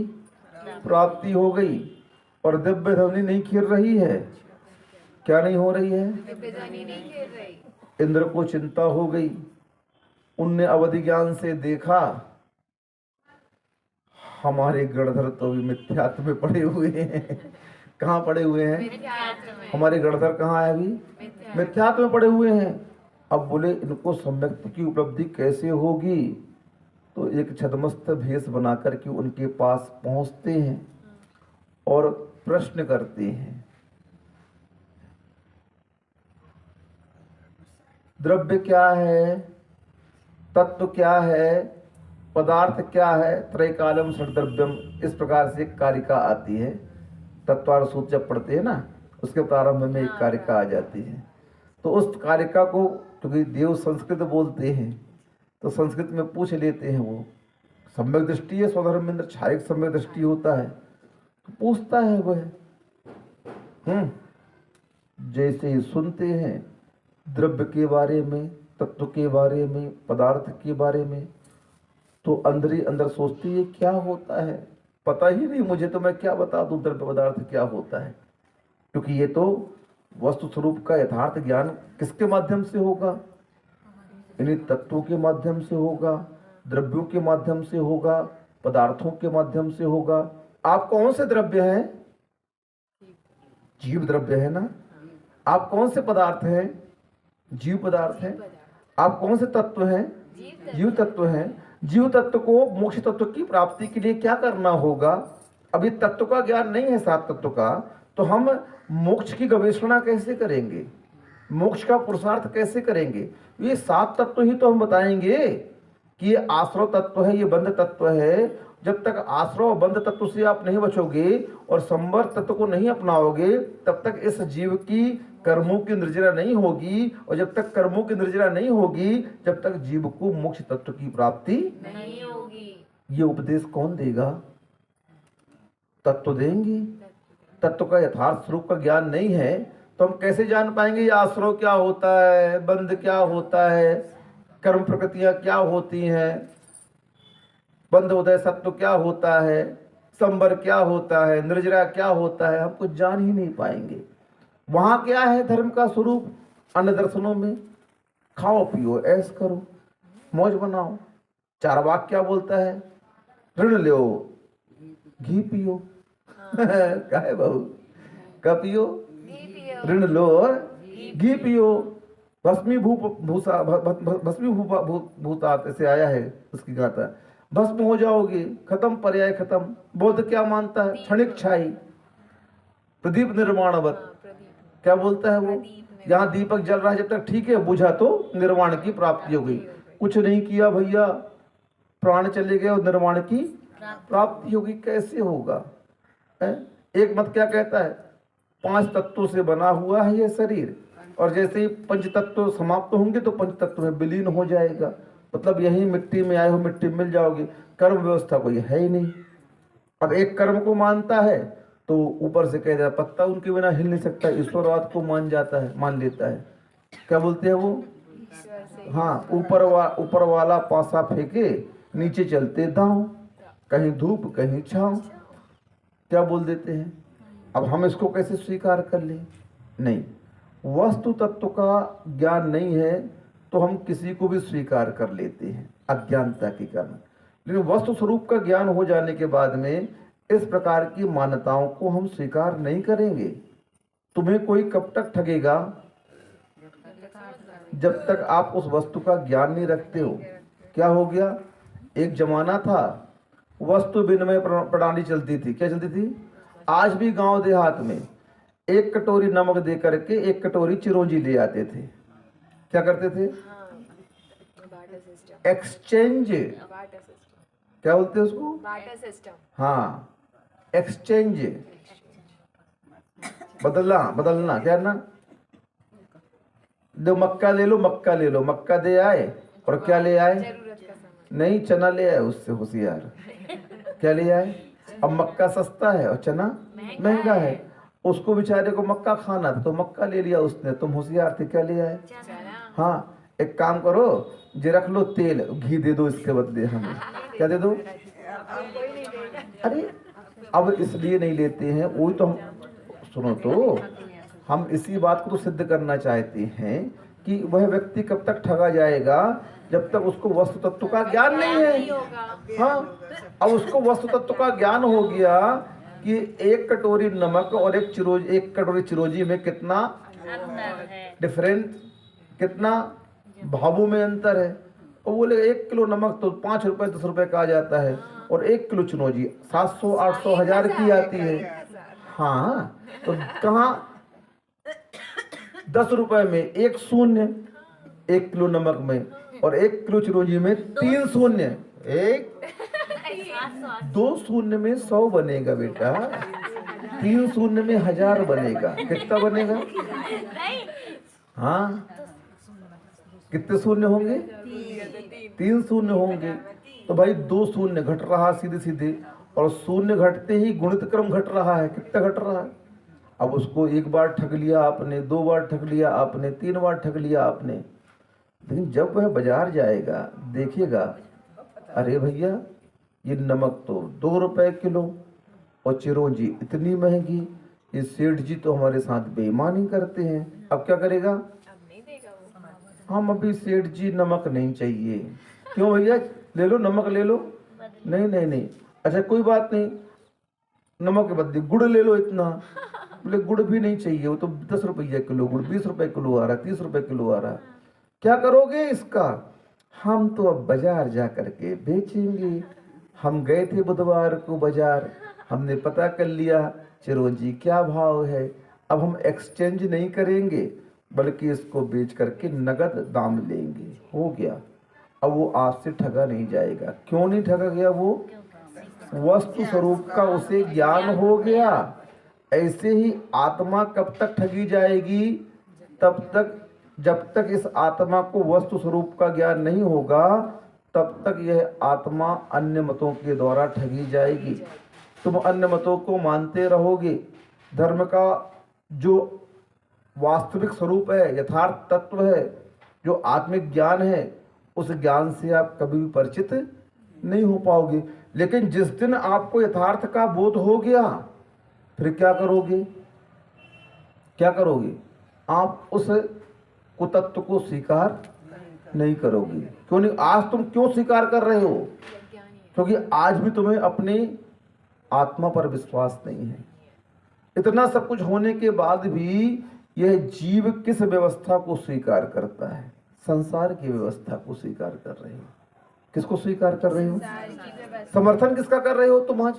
प्राप्ति हो गई और दिव्य ध्वनि नहीं खिल रही है। क्या नहीं हो रही है? इंद्र को चिंता हो गई, उनने अवधि ज्ञान से देखा हमारे गणधर तो भी मिथ्यात्व में पड़े हुए हैं। कहाँ पड़े हुए हैं? हमारे गणधर कहाँ है? अभी मिथ्यात्व में पड़े हुए हैं। अब बोले इनको सम्यक्ति की उपलब्धि कैसे होगी? तो एक छद्मस्त भेष बना करके उनके पास पहुंचते हैं और प्रश्न करते हैं, द्रव्य क्या है, तत्व क्या है, पदार्थ क्या है, त्रैकालम षड्द्रव्यम, इस प्रकार से एक कारिका आती है। तत्वार्थ सूत्र जब पढ़ते हैं ना, उसके प्रारंभ में एक कारिका आ जाती है। तो उस कारिका को क्योंकि देव संस्कृत बोलते हैं तो संस्कृत में पूछ लेते हैं। वो सम्यक दृष्टि है, स्वधर्मेंद्र छायक सम्यक दृष्टि होता है, तो पूछता है वह। जैसे ही सुनते हैं द्रव्य के बारे में, तत्व के बारे में, पदार्थ के बारे में, तो अंदर ही अंदर सोचती है क्या होता है, पता ही नहीं मुझे, तो मैं क्या बता दूं द्रव्य पदार्थ क्या होता है। क्योंकि ये तो वस्तु स्वरूप का यथार्थ ज्ञान किसके माध्यम से होगा? इन्हीं तत्वों के माध्यम से होगा, द्रव्यों के माध्यम से होगा, पदार्थों के माध्यम से होगा। आप कौन से द्रव्य हैं? जीव द्रव्य है ना। आप कौन से पदार्थ हैं? जीव पदार्थ हैं। आप कौन से तत्व हैं? जीव तत्व हैं। जीव तत्व को मोक्ष तत्व की प्राप्ति के लिए क्या करना होगा? अभी तत्व का ज्ञान नहीं है, सात तत्व का, तो हम मोक्ष की गवेषणा कैसे करेंगे? मोक्ष का पुरुषार्थ कैसे करेंगे? ये सात तत्व ही तो हम बताएंगे कि ये आश्रव तत्व है, ये बंध तत्व है। जब तक आश्रव और बंध तत्व से आप नहीं बचोगे और संवर तत्व को नहीं अपनाओगे, तब तक इस जीव की कर्मों की निर्जरा नहीं होगी, और जब तक कर्मों की निर्जरा नहीं होगी, जब तक जीव को मोक्ष तत्व की प्राप्ति नहीं होगी। ये उपदेश कौन देगा? तत्व देंगे। तत्व का यथार्थ स्वरूप का ज्ञान नहीं है तो हम कैसे जान पाएंगे ये आश्रव क्या होता है, बंध क्या होता है, कर्म प्रकृतियां क्या होती हैं, बंध उदय सत्व क्या होता है, संबर क्या होता है, निर्जरा क्या होता है, हम कुछ जान ही नहीं पाएंगे। वहां क्या है धर्म का स्वरूप? अन्य दर्शनों में खाओ पियो ऐश करो, मौज बनाओ। चारवाक क्या बोलता है? ऋण लो घी पियो। क्या है बहू? क्या पियो? ऋण लो और घी पियो। भस्मी भूसा भस्मी भूता से आया है, उसकी गाथा। भस्म हो जाओगे, खत्म, पर्याय खत्म। बौद्ध क्या मानता है? क्षणिक छाई, प्रदीप निर्माणवत। क्या बोलता है वो? यहाँ दीपक जल रहा है, जब तक ठीक है, बुझा तो निर्वाण की प्राप्ति हो गई। कुछ नहीं किया भैया, प्राण चले गए और निर्वाण की प्राप्ति होगी। कैसे होगा? एक मत क्या कहता है? 5 तत्वों से बना हुआ है यह शरीर, और जैसे ही पंच तत्व समाप्त होंगे तो पंच तत्व में विलीन हो जाएगा। मतलब यही मिट्टी में आए हो, मिट्टी मिल जाओगे। कर्म व्यवस्था कोई है ही नहीं। अब एक कर्म को मानता है तो ऊपर से कह जाता पत्ता उनके बिना हिल नहीं सकता, ईश्वरवाद को मान जाता है, मान लेता है। क्या बोलते हैं वो? हाँ, ऊपर वाला पासा फेंके, नीचे चलते दांव, कहीं धूप कहीं छांव। क्या बोल देते हैं? अब हम इसको कैसे स्वीकार कर लें? नहीं, वस्तु तत्व का ज्ञान नहीं है तो हम किसी को भी स्वीकार कर लेते हैं अज्ञानता के कारण। लेकिन वस्तु स्वरूप का ज्ञान हो जाने के बाद में इस प्रकार की मान्यताओं को हम स्वीकार नहीं करेंगे। तुम्हें कोई कब तक ठगेगा? जब तक आप उस वस्तु का ज्ञान नहीं रखते हो। क्या हो गया? एक जमाना था, वस्तु विनिमय प्रणाली चलती थी। क्या चलती थी? आज भी गांव देहात में 1 कटोरी नमक दे करके 1 कटोरी चिरौंजी ले आते थे। क्या करते थे? एक्सचेंज। क्या बोलते हैं उसको? Barter system. हाँ, एक्सचेंज, बदलना क्या ना, दो मक्का ले लो, मक्का ले लो, मक्का दे आए और क्या ले आए? नहीं, चना ले आए। उससे होशियार क्या ले आए? अब मक्का सस्ता है और चना महंगा है। उसको बेचारे को मक्का खाना था तो मक्का ले लिया उसने। तुम होशियार थे, क्या ले आए? हाँ, एक काम करो, जे रख लो तेल, घी दे दो इसके बदले हमें। क्या दे दो? अरे अब इसलिए नहीं लेते हैं, वही तो हम, सुनो तो, हम इसी बात को तो सिद्ध करना चाहते हैं कि वह व्यक्ति कब तक ठगा जाएगा जब तक उसको वस्तु तत्व का ज्ञान नहीं है। हाँ, अब उसको वस्तु तत्व का ज्ञान हो गया कि 1 कटोरी नमक और 1 कटोरी चिरौंजी में कितना डिफरेंस, कितना भावों में अंतर है। और बोले 1 किलो नमक तो 5 रुपए 10 रुपए का आ जाता है और 1 किलो चिरौंजी 700 800 1000 की आती है। हाँ, तो कहाँ 10 रुपए में 1 शून्य 1 किलो नमक में, और 1 किलो चिरौंजी में 3 शून्य, 2 शून्य में 100 बनेगा बेटा, 3 शून्य में 1000 बनेगा। कितना बनेगा? हाँ, कितने शून्य होंगे? 3 शून्य होंगे। तो भाई 2 शून्य घट रहा सीधे सीधे, और शून्य घटते ही गुणित क्रम घट रहा है। कितना घट रहा है? अब उसको 1 बार ठग लिया आपने, 2 बार ठग लिया आपने, 3 बार ठग लिया आपने। लेकिन जब वह बाजार जाएगा देखेगा, अरे भैया ये नमक तो 2 रुपए किलो और चिरौंजी इतनी महंगी, ये सेठ जी तो हमारे साथ बेईमानी करते हैं। अब क्या करेगा? हम अभी सेठ जी नमक नहीं चाहिए। क्यों भैया? ले लो नमक ले लो। नहीं, अच्छा कोई बात नहीं, नमक के बदले गुड़ ले लो इतना। बोले गुड़ भी नहीं चाहिए, वो तो 10 रुपये किलो गुड़, 20 रुपए किलो आ रहा, 30 रुपए किलो आ रहा। क्या करोगे इसका? हम तो अब बाजार जा करके बेचेंगे। हम गए थे बुधवार को बाजार, हमने पता कर लिया चिरौंजी क्या भाव है। अब हम एक्सचेंज नहीं करेंगे बल्कि इसको बेच करके नगद दाम लेंगे। हो गया। अब वो आपसे ठगा नहीं जाएगा। क्यों नहीं ठगा गया? वो वस्तु स्वरूप का उसे ज्ञान हो गया। ऐसे ही आत्मा कब तक ठगी जाएगी? तब तक जब तक इस आत्मा को वस्तु स्वरूप का ज्ञान नहीं होगा, तब तक यह आत्मा अन्य मतों के द्वारा ठगी जाएगी। तुम अन्य मतों को मानते रहोगे। धर्म का जो वास्तविक स्वरूप है, यथार्थ तत्व है, जो आत्मिक ज्ञान है, उस ज्ञान से आप कभी भी परिचित नहीं हो पाओगे। लेकिन जिस दिन आपको यथार्थ का बोध हो गया, फिर क्या करोगे? क्या करोगे? आप उस कुतत्व को स्वीकार नहीं करोगे। क्यों नहीं? आज तुम क्यों स्वीकार कर रहे हो? क्योंकि आज भी तुम्हें अपनी आत्मा पर विश्वास नहीं है। इतना सब कुछ होने के बाद भी यह जीव किस व्यवस्था को स्वीकार करता है? संसार की व्यवस्था को स्वीकार कर रहे हो। किसको स्वीकार कर रहे हो? समर्थन किसका कर रहे हो तुम आज?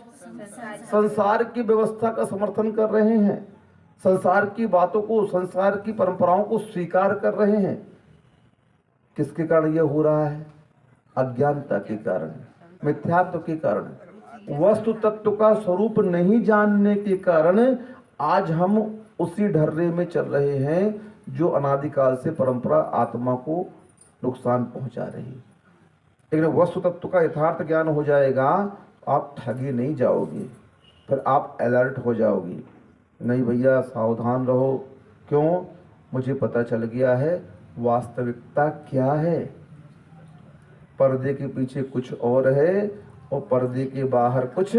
संसार की व्यवस्था का समर्थन कर रहे हैं। संसार की बातों को, संसार की परंपराओं को स्वीकार कर रहे हैं। किसके कारण यह हो रहा है? अज्ञानता के कारण, मिथ्यात्व के कारण, वस्तु तत्व का स्वरूप नहीं जानने के कारण आज हम उसी ढर्रे में चल रहे हैं जो अनादिकाल से परंपरा आत्मा को नुकसान पहुंचा रही है। लेकिन वस्तु तत्व का यथार्थ ज्ञान हो जाएगा, आप ठगे नहीं जाओगे, फिर आप अलर्ट हो जाओगे। नहीं भैया सावधान रहो। क्यों? मुझे पता चल गया है वास्तविकता क्या है। पर्दे के पीछे कुछ और है और पर्दे के बाहर कुछ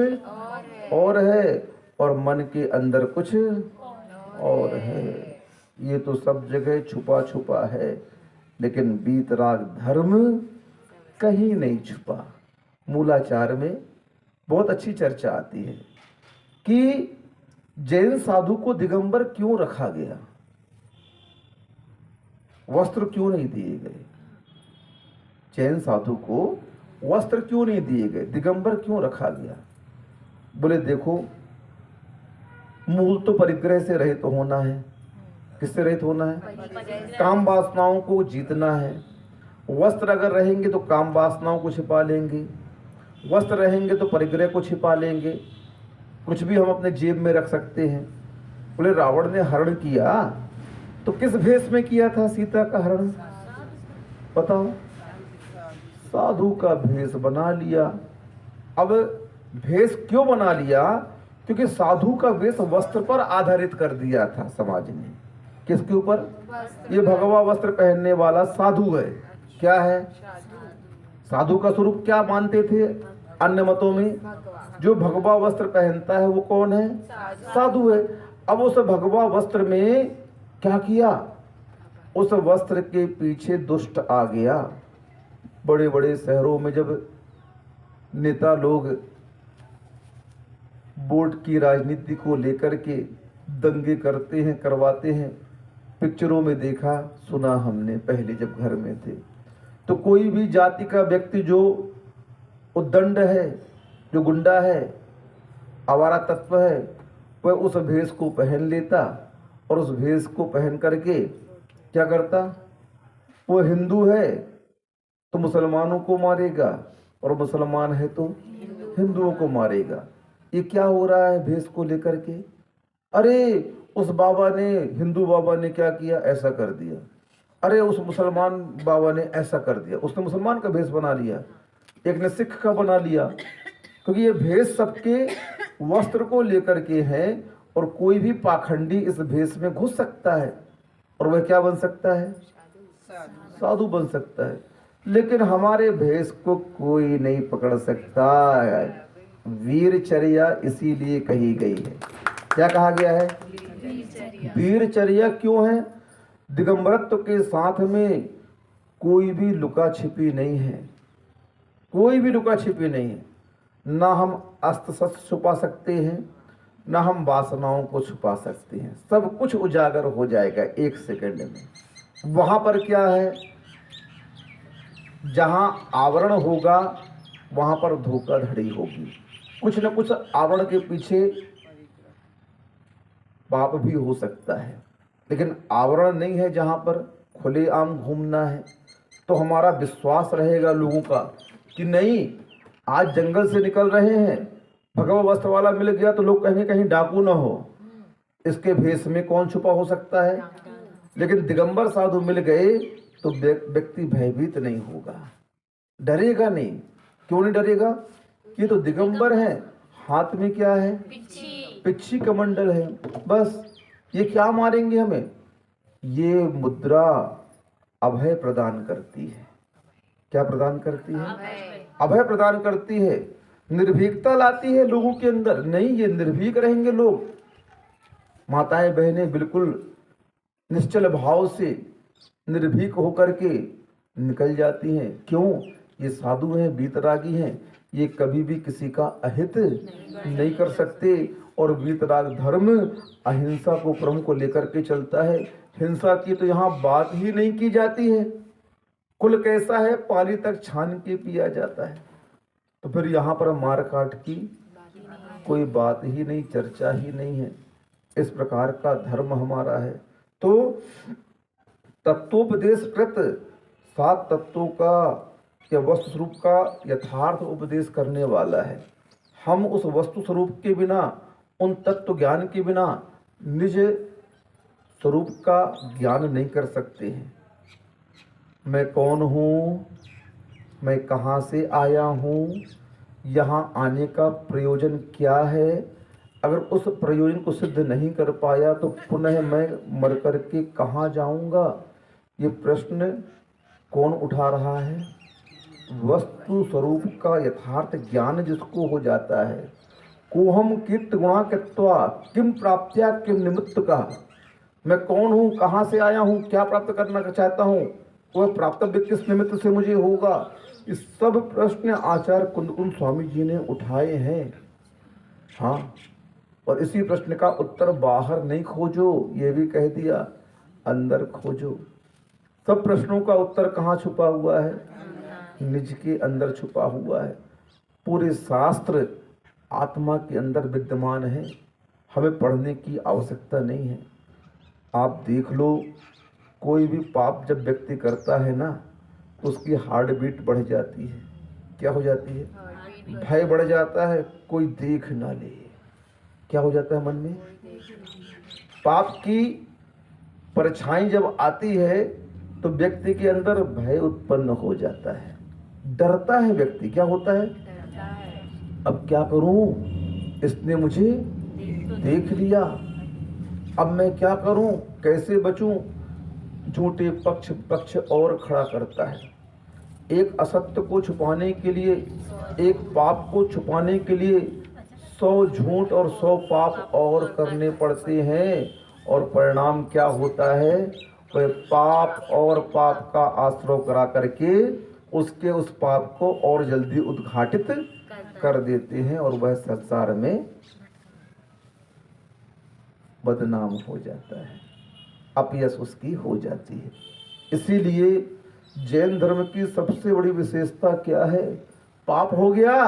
और है, और मन के अंदर कुछ और है। ये तो सब जगह छुपा छुपा है, लेकिन बीतराग धर्म कहीं नहीं छुपा। मूलाचार में बहुत अच्छी चर्चा आती है कि जैन साधु को दिगंबर क्यों रखा गया, वस्त्र क्यों नहीं दिए गए। जैन साधु को वस्त्र क्यों नहीं दिए गए, दिगंबर क्यों रखा गया? बोले देखो, मूल तो परिग्रह से रहित तो होना है। किससे रहित होना है? काम वासनाओं को जीतना है। वस्त्र अगर रहेंगे तो काम वासनाओं को छिपा लेंगे, वस्त्र रहेंगे तो परिग्रह को छिपा लेंगे, कुछ भी हम अपने जेब में रख सकते हैं। बोले रावण ने हरण किया तो किस भेष में किया था सीता का हरण? बताओ, साधु का भेष बना लिया। अब भेष क्यों बना लिया? क्योंकि साधु का वेश वस्त्र पर आधारित कर दिया था समाज ने। किसके ऊपर? ये भगवा वस्त्र पहनने वाला साधु है। क्या है? साधु का स्वरूप क्या मानते थे अन्य मतों में? जो भगवा वस्त्र पहनता है वो कौन है? साधु है। अब उस भगवा वस्त्र में क्या किया? उस वस्त्र के पीछे दुष्ट आ गया। बड़े बड़े शहरों में जब नेता लोग वोट की राजनीति को लेकर के दंगे करते हैं, करवाते हैं, पिक्चरों में देखा सुना हमने पहले जब घर में थे। तो कोई भी जाति का व्यक्ति जो उद्दंड है, जो गुंडा है, आवारा तत्व है, वह उस भेष को पहन लेता और उस भेष को पहन करके क्या करता? वो हिंदू है तो मुसलमानों को मारेगा और मुसलमान है तो हिंदुओं को मारेगा। ये क्या हो रहा है भेष को लेकर के? अरे उस बाबा ने, हिंदू बाबा ने क्या किया? ऐसा कर दिया। अरे उस मुसलमान बाबा ने ऐसा कर दिया, उसने मुसलमान का भेष बना लिया, एक ने सिख का बना लिया। क्योंकि ये भेष सबके वस्त्र को लेकर के है और कोई भी पाखंडी इस भेष में घुस सकता है और वह क्या बन सकता है? साधु बन सकता है। लेकिन हमारे भेष को कोई नहीं पकड़ सकता। वीरचर्या इसीलिए कही गई है। क्या कहा गया है? वीरचर्या क्यों है? दिगंबरत्व के साथ में कोई भी लुका छिपी नहीं है, कोई भी लुका छिपी नहीं है। ना हम अस्त्र शस्त्र छुपा सकते हैं, ना हम वासनाओं को छुपा सकते हैं। सब कुछ उजागर हो जाएगा एक सेकंड में। वहां पर क्या है? जहां आवरण होगा वहां पर धोखाधड़ी होगी। कुछ न कुछ आवरण के पीछे पाप भी हो सकता है, लेकिन आवरण नहीं है जहां पर खुलेआम घूमना है। तो हमारा विश्वास रहेगा लोगों का कि नहीं, आज जंगल से निकल रहे हैं, भगवा वस्त्र वाला मिल गया तो लोग कहेंगे कहीं डाकू ना हो, इसके भेष में कौन छुपा हो सकता है। लेकिन दिगंबर साधु मिल गए तो व्यक्ति भयभीत नहीं होगा, डरेगा नहीं। क्यों नहीं डरेगा? ये तो दिगंबर है, हाथ में क्या है? पिच्छी कमंडल है। बस ये क्या मारेंगे हमें? ये मुद्रा अभय प्रदान करती है। क्या प्रदान करती है? अभय प्रदान करती है, निर्भीकता लाती है लोगों के अंदर। नहीं, ये निर्भीक रहेंगे लोग। माताएं बहनें बिल्कुल निश्चल भाव से निर्भीक होकर के निकल जाती हैं। क्यों? ये साधु हैं, वीतरागी हैं, ये कभी भी किसी का अहित नहीं कर सकते। और वीतराग धर्म अहिंसा को प्रमुख को लेकर के चलता है। हिंसा की तो यहाँ बात ही नहीं की जाती है। कुल कैसा है? पानी तक छान के पिया जाता है। तो फिर यहाँ पर मार काट की कोई बात ही नहीं, चर्चा ही नहीं है। इस प्रकार का धर्म हमारा है। तो तत्वोपदेश कृत 7 तत्वों का या वस्तु स्वरूप का यथार्थ उपदेश करने वाला है। हम उस वस्तु स्वरूप के बिना, उन तत्व ज्ञान के बिना निज स्वरूप का ज्ञान नहीं कर सकते हैं। मैं कौन हूँ, मैं कहाँ से आया हूँ, यहाँ आने का प्रयोजन क्या है। अगर उस प्रयोजन को सिद्ध नहीं कर पाया तो पुनः मैं मर कर के कहाँ जाऊँगा? ये प्रश्न कौन उठा रहा है? वस्तु स्वरूप का यथार्थ ज्ञान जिसको हो जाता है। कोहम कीर्त गुणा कृत्वा किम प्राप्त्या किम निमित्त का। मैं कौन हूँ, कहाँ से आया हूँ, क्या प्राप्त करना चाहता हूँ, वह प्राप्तव्य किस निमित्त से मुझे होगा। इस सब प्रश्न आचार्य कुंदकुंद स्वामी जी ने उठाए हैं। हाँ, और इसी प्रश्न का उत्तर बाहर नहीं खोजो, ये भी कह दिया, अंदर खोजो। सब प्रश्नों का उत्तर कहाँ छुपा हुआ है? निज के अंदर छुपा हुआ है। पूरे शास्त्र आत्मा के अंदर विद्यमान है, हमें पढ़ने की आवश्यकता नहीं है। आप देख लो, कोई भी पाप जब व्यक्ति करता है ना तो उसकी हार्ट बीट बढ़ जाती है। क्या हो जाती है? भय बढ़ जाता है, कोई देख ना ले। क्या हो जाता है मन में? पाप की परछाई जब आती है तो व्यक्ति के अंदर भय उत्पन्न हो जाता है, डरता है व्यक्ति। क्या होता है? अब क्या करूं, इसने मुझे देख लिया, अब मैं क्या करूं, कैसे बचूं? झूठे पक्ष और खड़ा करता है। एक असत्य को छुपाने के लिए, एक पाप को छुपाने के लिए 100 झूठ और 100 पाप और करने पड़ते हैं, और परिणाम क्या होता है? वह पाप और पाप का आश्रय करा करके उसके उस पाप को और जल्दी उद्घाटित कर देते हैं, और वह संसार में बदनाम हो जाता है, अपयश उसकी हो जाती है। इसीलिए जैन धर्म की सबसे बड़ी विशेषता क्या है? पाप हो गया,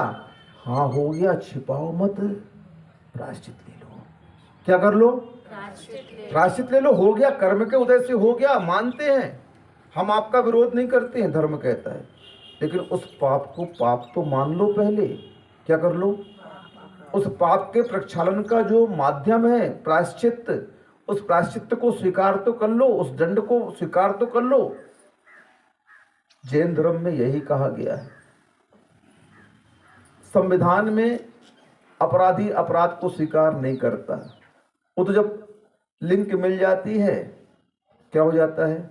हाँ हो गया, छिपाओ मत, प्रायश्चित ले लो। क्या कर लो? प्रायश्चित ले लो। हो गया, कर्म के उदय से हो गया, मानते हैं हम, आपका विरोध नहीं करते हैं, धर्म कहता है, लेकिन उस पाप को पाप तो मान लो पहले। क्या कर लो? उस पाप के प्रक्षालन का जो माध्यम है प्रायश्चित, उस प्रायश्चित को स्वीकार तो कर लो, उस दंड को स्वीकार तो कर लो। जैन धर्म में यही कहा गया है। संविधान में अपराधी अपराध को स्वीकार नहीं करता, वो तो जब लिंक मिल जाती है, क्या हो जाता है?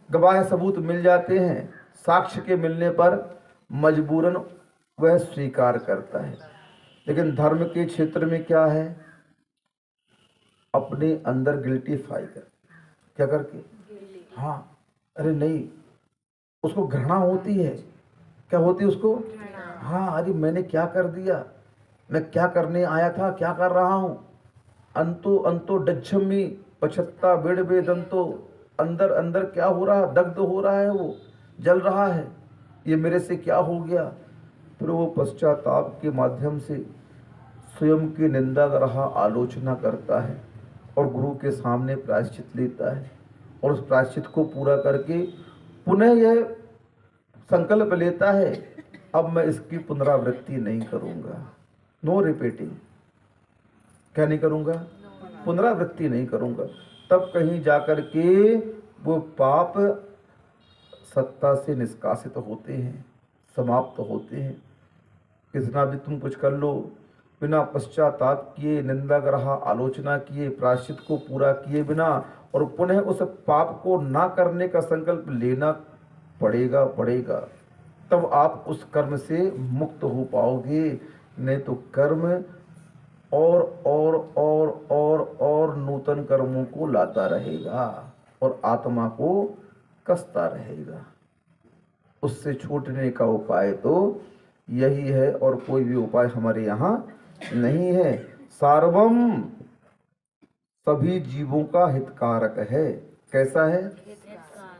गवाह सबूत मिल जाते हैं, साक्ष्य के मिलने पर मजबूरन वह स्वीकार करता है। लेकिन धर्म के क्षेत्र में क्या है? अपने अंदर गिल्टीफाई कर, क्या करके? हाँ, अरे नहीं, उसको घृणा होती है। क्या होती है उसको? हाँ, अरे मैंने क्या कर दिया, मैं क्या करने आया था, क्या कर रहा हूँ। अंतो अंतो डच्छमी पछत्ता वेड़ वेदंतो, अंदर अंदर क्या हो रहा, दग्ध हो रहा है, वो जल रहा है, ये मेरे से क्या हो गया। फिर वो पश्चाताप के माध्यम से स्वयं की निंदा कर रहा, आलोचना करता है, और गुरु के सामने प्रायश्चित लेता है, और उस प्रायश्चित को पूरा करके पुनः यह संकल्प लेता है, अब मैं इसकी पुनरावृत्ति नहीं करूंगा, नो रिपीटिंग। क्या नहीं करूंगा? पुनरावृत्ति नहीं करूंगा। तब कहीं जाकर के वो पाप सत्ता से निष्कासित होते हैं, समाप्त होते हैं। कितना भी तुम कुछ कर लो, बिना पश्चाताप किए, निंदा ग्रह आलोचना किए, प्रायश्चित को पूरा किए बिना, और पुनः उस पाप को ना करने का संकल्प लेना पड़ेगा, तब आप उस कर्म से मुक्त हो पाओगे। नहीं तो कर्म और नूतन कर्मों को लाता रहेगा और आत्मा को कसता रहेगा। उससे छूटने का उपाय तो यही है, और कोई भी उपाय हमारे यहाँ नहीं है। सार्वम सभी जीवों का हितकारक है। कैसा है?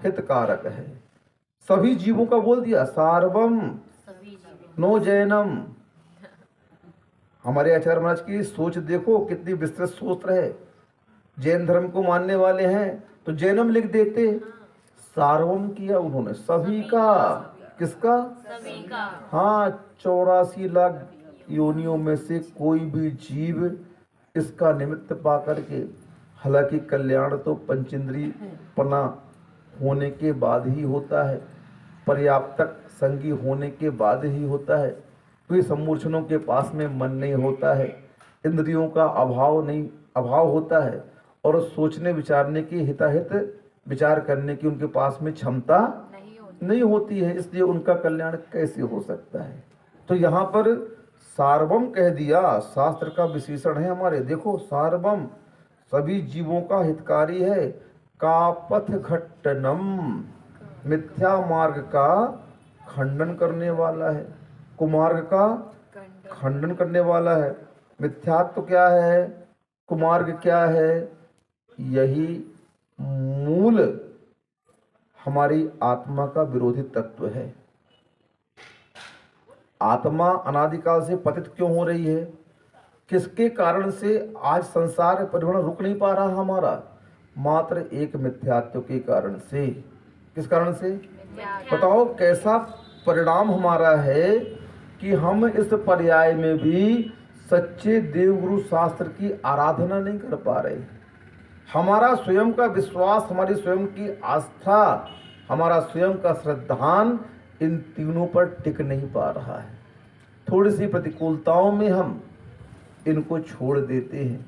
हितकारक है। सभी जीवों का बोल दिया, सार्वम, नो जैनम। हमारे आचार्य महाराज की सोच देखो, कितनी विस्तृत सोच है। जैन धर्म को मानने वाले हैं तो जैनम लिख देते, सार्वम किया उन्होंने, सभी का। किसका? सभी का। हाँ, 84 लाख योनियों में से कोई भी जीव इसका निमित्त पा करके, हालांकि कल्याण तो पंचेंद्रिय पना होने के बाद ही होता है, पर्याप्तक संगी होने के बाद ही होता है। तो ये सम्मूर्छनों के पास में मन नहीं होता है, इंद्रियों का अभाव होता है, और सोचने विचारने की, हिताहित विचार करने की उनके पास में क्षमता नहीं होती है, इसलिए उनका कल्याण कैसे हो सकता है। तो यहाँ पर सार्वम कह दिया, शास्त्र का विशेषण है हमारे। देखो, सार्वम सभी जीवों का हितकारी है। का पथ घट्टनम, मिथ्या मार्ग का खंडन करने वाला है, कुमार्ग का खंडन करने वाला है। मिथ्यात्व क्या है, कुमार्ग क्या है, यही मूल हमारी आत्मा का विरोधी तत्व है। आत्मा अनादिकाल से पतित क्यों हो रही है, किसके कारण से आज संसार परिभ्रमण रुक नहीं पा रहा हमारा, मात्र एक मिथ्यात्व के कारण से। किस कारण से बताओ, कैसा परिणाम हमारा है कि हम इस पर्याय में भी सच्चे देवगुरु शास्त्र की आराधना नहीं कर पा रहे। हमारा स्वयं का विश्वास, हमारी स्वयं की आस्था, हमारा स्वयं का श्रद्धान इन तीनों पर टिक नहीं पा रहा है। थोड़ी सी प्रतिकूलताओं में हम इनको छोड़ देते हैं,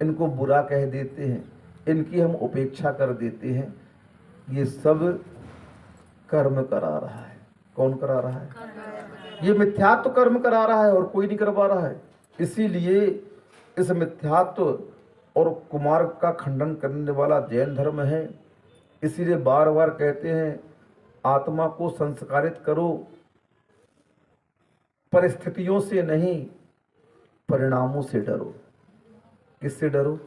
इनको बुरा कह देते हैं, इनकी हम उपेक्षा कर देते हैं। ये सब कर्म करा रहा है। कौन करा रहा है? ये मिथ्यात्व कर्म करा रहा है और कोई नहीं कर पा रहा है। इसीलिए इस मिथ्यात्व और कुमार्ग का खंडन करने वाला जैन धर्म है। इसीलिए बार बार कहते हैं आत्मा को संस्कारित करो, परिस्थितियों से नहीं परिणामों से डरो। किससे डरो?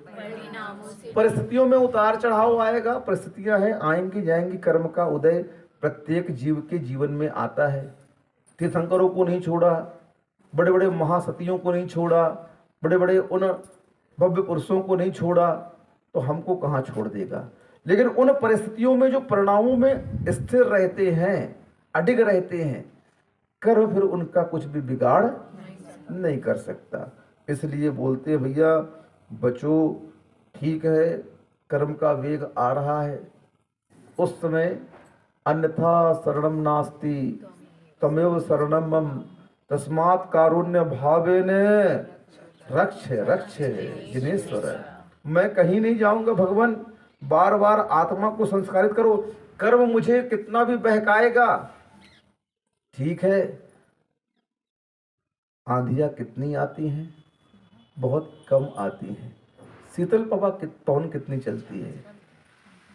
परिस्थितियों में उतार चढ़ाव आएगा, परिस्थितियां हैं, आएंगी जाएंगी। कर्म का उदय प्रत्येक जीव के जीवन में आता है। तीर्थंकरों को नहीं छोड़ा, बड़े बड़े महासतियों को नहीं छोड़ा, बड़े बड़े उन भव्य पुरुषों को नहीं छोड़ा, तो हमको कहाँ छोड़ देगा। लेकिन उन परिस्थितियों में जो परिणामों में स्थिर रहते हैं, अडिग रहते हैं, कर्म फिर उनका कुछ भी बिगाड़ नहीं कर सकता। इसलिए बोलते हैं भैया बचो, ठीक है कर्म का वेग आ रहा है, उस समय अन्यथा शरणम नास्ति तमेव शरणम मम तस्मात् कारुण्य भावेन रक्ष रक्ष जिनेश्वर। मैं कहीं नहीं जाऊंगा भगवान, बार बार आत्मा को संस्कारित करो। कर्म मुझे कितना भी बहकाएगा, ठीक है। आंधियां कितनी आती हैं? बहुत कम आती हैं। शीतल पवन कितनी चलती है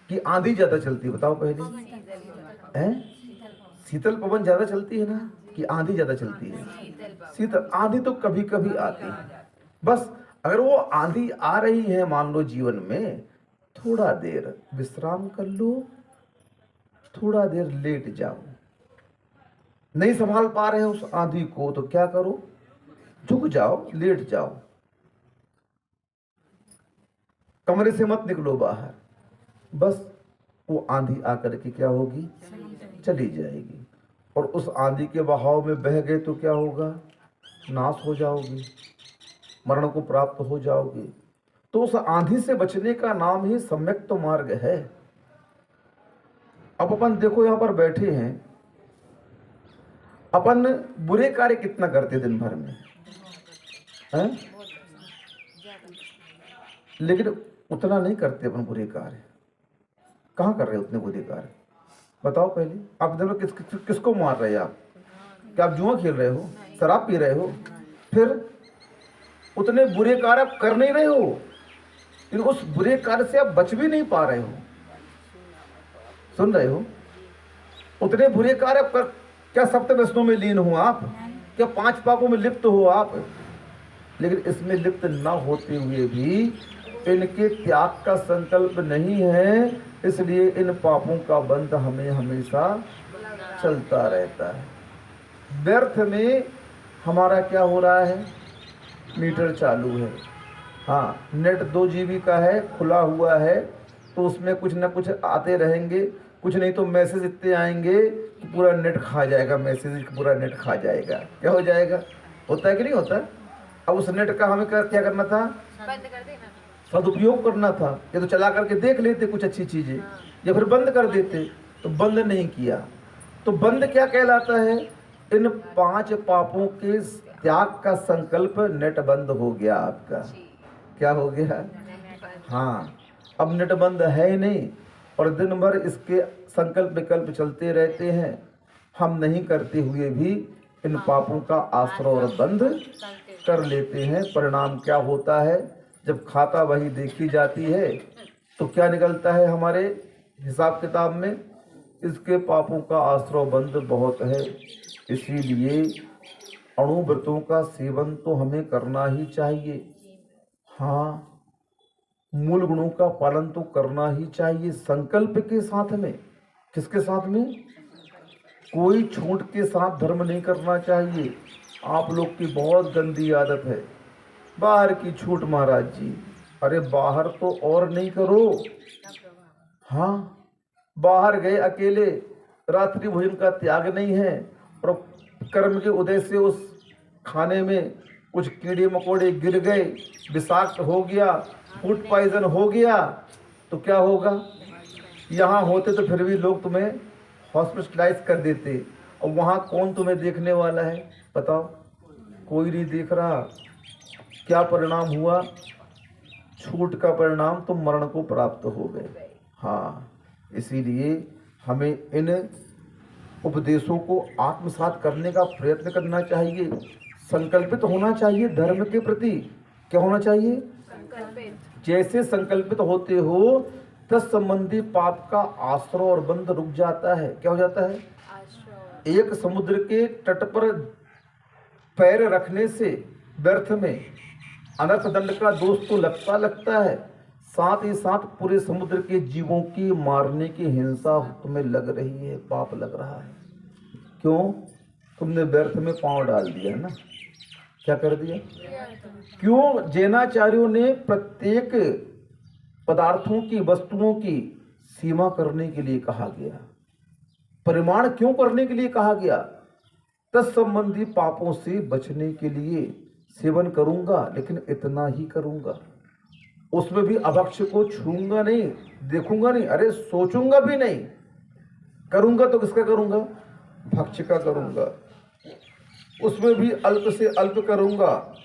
कि आंधी ज्यादा चलती है? बताओ पहले हैं। शीतल पवन ज्यादा चलती है ना कि आंधी ज्यादा चलती है? शीतल आंधी तो कभी कभी आती है। बस अगर वो आंधी आ रही है मान लो जीवन में, थोड़ा देर विश्राम कर लो, थोड़ा देर लेट जाओ। नहीं संभाल पा रहे हो उस आंधी को तो क्या करो, झुक जाओ, लेट जाओ, कमरे से मत निकलो बाहर। बस वो आंधी आकर के क्या होगी, चली जाएगी। और उस आंधी के बहाव में बह गए तो क्या होगा, नाश हो जाओगे, मरण को प्राप्त हो जाओगे। तो उस आंधी से बचने का नाम ही सम्यक तो मार्ग है। अब अपन देखो यहां पर बैठे हैं, अपन बुरे कार्य कितना करते दिन भर में हैं? लेकिन उतना नहीं करते अपन बुरे कार्य। कहाँ कर रहे हो उतने बुरे कार्य? बताओ पहले। आप दिन में किसको मार रहे हैं? आप क्या आप जुआ खेल रहे हो, शराब पी रहे हो? फिर उतने बुरे कार्य आप कर नहीं रहे हो, लेकिन उस बुरे कार्य से आप बच भी नहीं पा रहे हो। सुन रहे हो? उतने बुरे कार्य कर, क्या सप्त व्यसनों में लीन हो आप? क्या 5 पापों में लिप्त हो आप? लेकिन इसमें लिप्त न होते हुए भी इनके त्याग का संकल्प नहीं है, इसलिए इन पापों का बंध हमें हमेशा चलता रहता है। व्यर्थ में हमारा क्या हो रहा है, मीटर चालू है, हाँ नेट 2 GB का है, खुला हुआ है, तो उसमें कुछ ना कुछ आते रहेंगे, कुछ नहीं तो मैसेज इतने आएंगे कि पूरा नेट खा जाएगा, मैसेज पूरा नेट खा जाएगा। क्या हो जाएगा? होता है कि नहीं होता? अब उस नेट का हमें क्या करना था, बंद कर देना, सदुपयोग करना था। या तो चला करके देख लेते कुछ अच्छी चीजें, या फिर बंद कर देते। तो बंद नहीं किया, तो बंद क्या कहलाता है, इन 5 पापों के त्याग का संकल्प नेट बंद हो गया आपका। क्या हो गया? हाँ, अब नेट बंद है ही नहीं और दिन भर इसके संकल्प विकल्प चलते रहते हैं। हम नहीं करते हुए भी इन पापों का आश्रय और बंद कर लेते हैं। परिणाम क्या होता है, जब खाता वही देखी जाती है तो क्या निकलता है हमारे हिसाब किताब में, इसके पापों का आश्रय बंद बहुत है। इसीलिए अणुव्रतों का सेवन तो हमें करना ही चाहिए। हाँ, मूल गुणों का पालन तो करना ही चाहिए, संकल्प के साथ में। किसके साथ में? कोई छूट के साथ धर्म नहीं करना चाहिए। आप लोग की बहुत गंदी आदत है बाहर की छूट महाराज जी। अरे बाहर तो और नहीं करो। हाँ, बाहर गए अकेले, रात्रि भोजन का त्याग नहीं है और कर्म के उदय से उस खाने में कुछ कीड़े मकोड़े गिर गए, विषाक्त हो गया, फूड पॉइजन हो गया, तो क्या होगा? यहाँ होते तो फिर भी लोग तुम्हें हॉस्पिटलाइज कर देते, और वहाँ कौन तुम्हें देखने वाला है बताओ? कोई नहीं देख रहा। क्या परिणाम हुआ? छूट का परिणाम तुम मरण को प्राप्त हो गए। हाँ, इसीलिए हमें इन उपदेशों को आत्मसात करने का प्रयत्न करना चाहिए। संकल्पित होना चाहिए धर्म के प्रति। क्या होना चाहिए? संकल्पित। जैसे संकल्पित होते हो तत्संबंधी पाप का आश्रय और बंध रुक जाता है। क्या हो जाता है? आश्रय। एक समुद्र के तट पर पैर रखने से व्यर्थ में अनर्थ दंड का दोष तो लगता है, साथ ही साथ पूरे समुद्र के जीवों की मारने की हिंसा तुम्हें लग रही है, पाप लग रहा है। क्यों? तुमने व्यर्थ में पांव डाल दिया ना। क्या कर दिया? क्यों? जैनाचार्यों ने प्रत्येक पदार्थों की, वस्तुओं की सीमा करने के लिए कहा गया। परिमाण क्यों करने के लिए कहा गया? तत्संबंधी पापों से बचने के लिए सेवन करूंगा, लेकिन इतना ही करूंगा। उसमें भी अभक्ष्य को छूंगा नहीं, देखूंगा नहीं, अरे सोचूंगा भी नहीं। करूंगा तो किसका करूंगा? भक्ष्य का करूंगा। उसमें भी अल्प से अल्प करूंगा,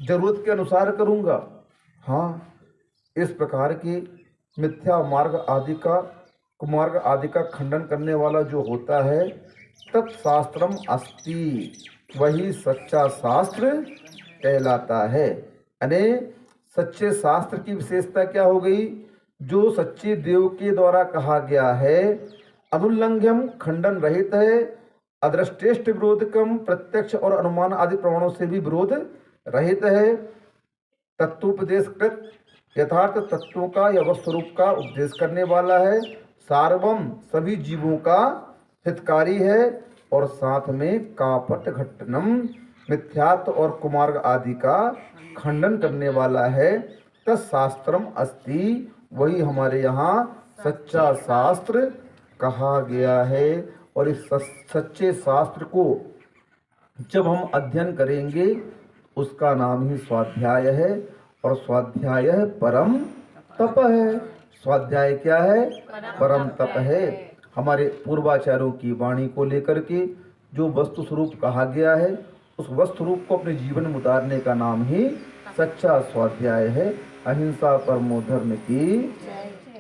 जरूरत के अनुसार करूंगा। हाँ, इस प्रकार के मिथ्या मार्ग आदि का, कुमार्ग आदि का खंडन करने वाला जो होता है, तत्शास्त्रम अस्ति, वही सच्चा शास्त्र कहलाता है। यानी सच्चे शास्त्र की विशेषता क्या हो गई? जो सच्चे देव के द्वारा कहा गया है, अनुल्लंघ्यम, खंडन रहित है, अदृष्टेष्ट विरोधकम, प्रत्यक्ष और अनुमान आदि प्रमाणों से भी विरोध रहित है, तत्वोपदेशकृत, यथार्थ तत्वों का या वस्तुरूप का उपदेश करने वाला है, सार्वम, सभी जीवों का हितकारी है, और साथ में कापट घट्टनम, मिथ्यात्व और कुमार्ग आदि का खंडन करने वाला है। तत्शास्त्रम अस्ति, वही हमारे यहाँ सच्चा शास्त्र कहा गया है। और इस सच्चे शास्त्र को जब हम अध्ययन करेंगे उसका नाम ही स्वाध्याय है, और स्वाध्याय परम तप है। स्वाध्याय क्या है? परम तप है। हमारे पूर्वाचार्यों की वाणी को लेकर के जो वस्तु स्वरूप कहा गया है, उस वस्तु रूप को अपने जीवन में उतारने का नाम ही सच्चा स्वाध्याय है। अहिंसा परमो धर्म की,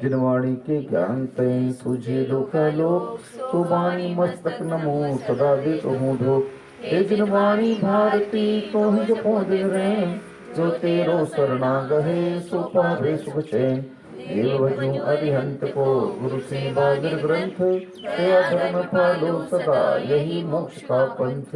जिनवाणी के ज्ञान तय सुझे दुख लोक, सुबानी मस्तक नमो सदा दे तो हूँ धोख। हे जिनवाणी भारती तो ही जपो दिन रहे, जो तेरो शरणागहे सो पावे सुख चैन। देव भजो अरिहंत को गुरु से बागर ग्रंथ, तेरा धर्म पालो सदा यही मोक्ष का पंथ।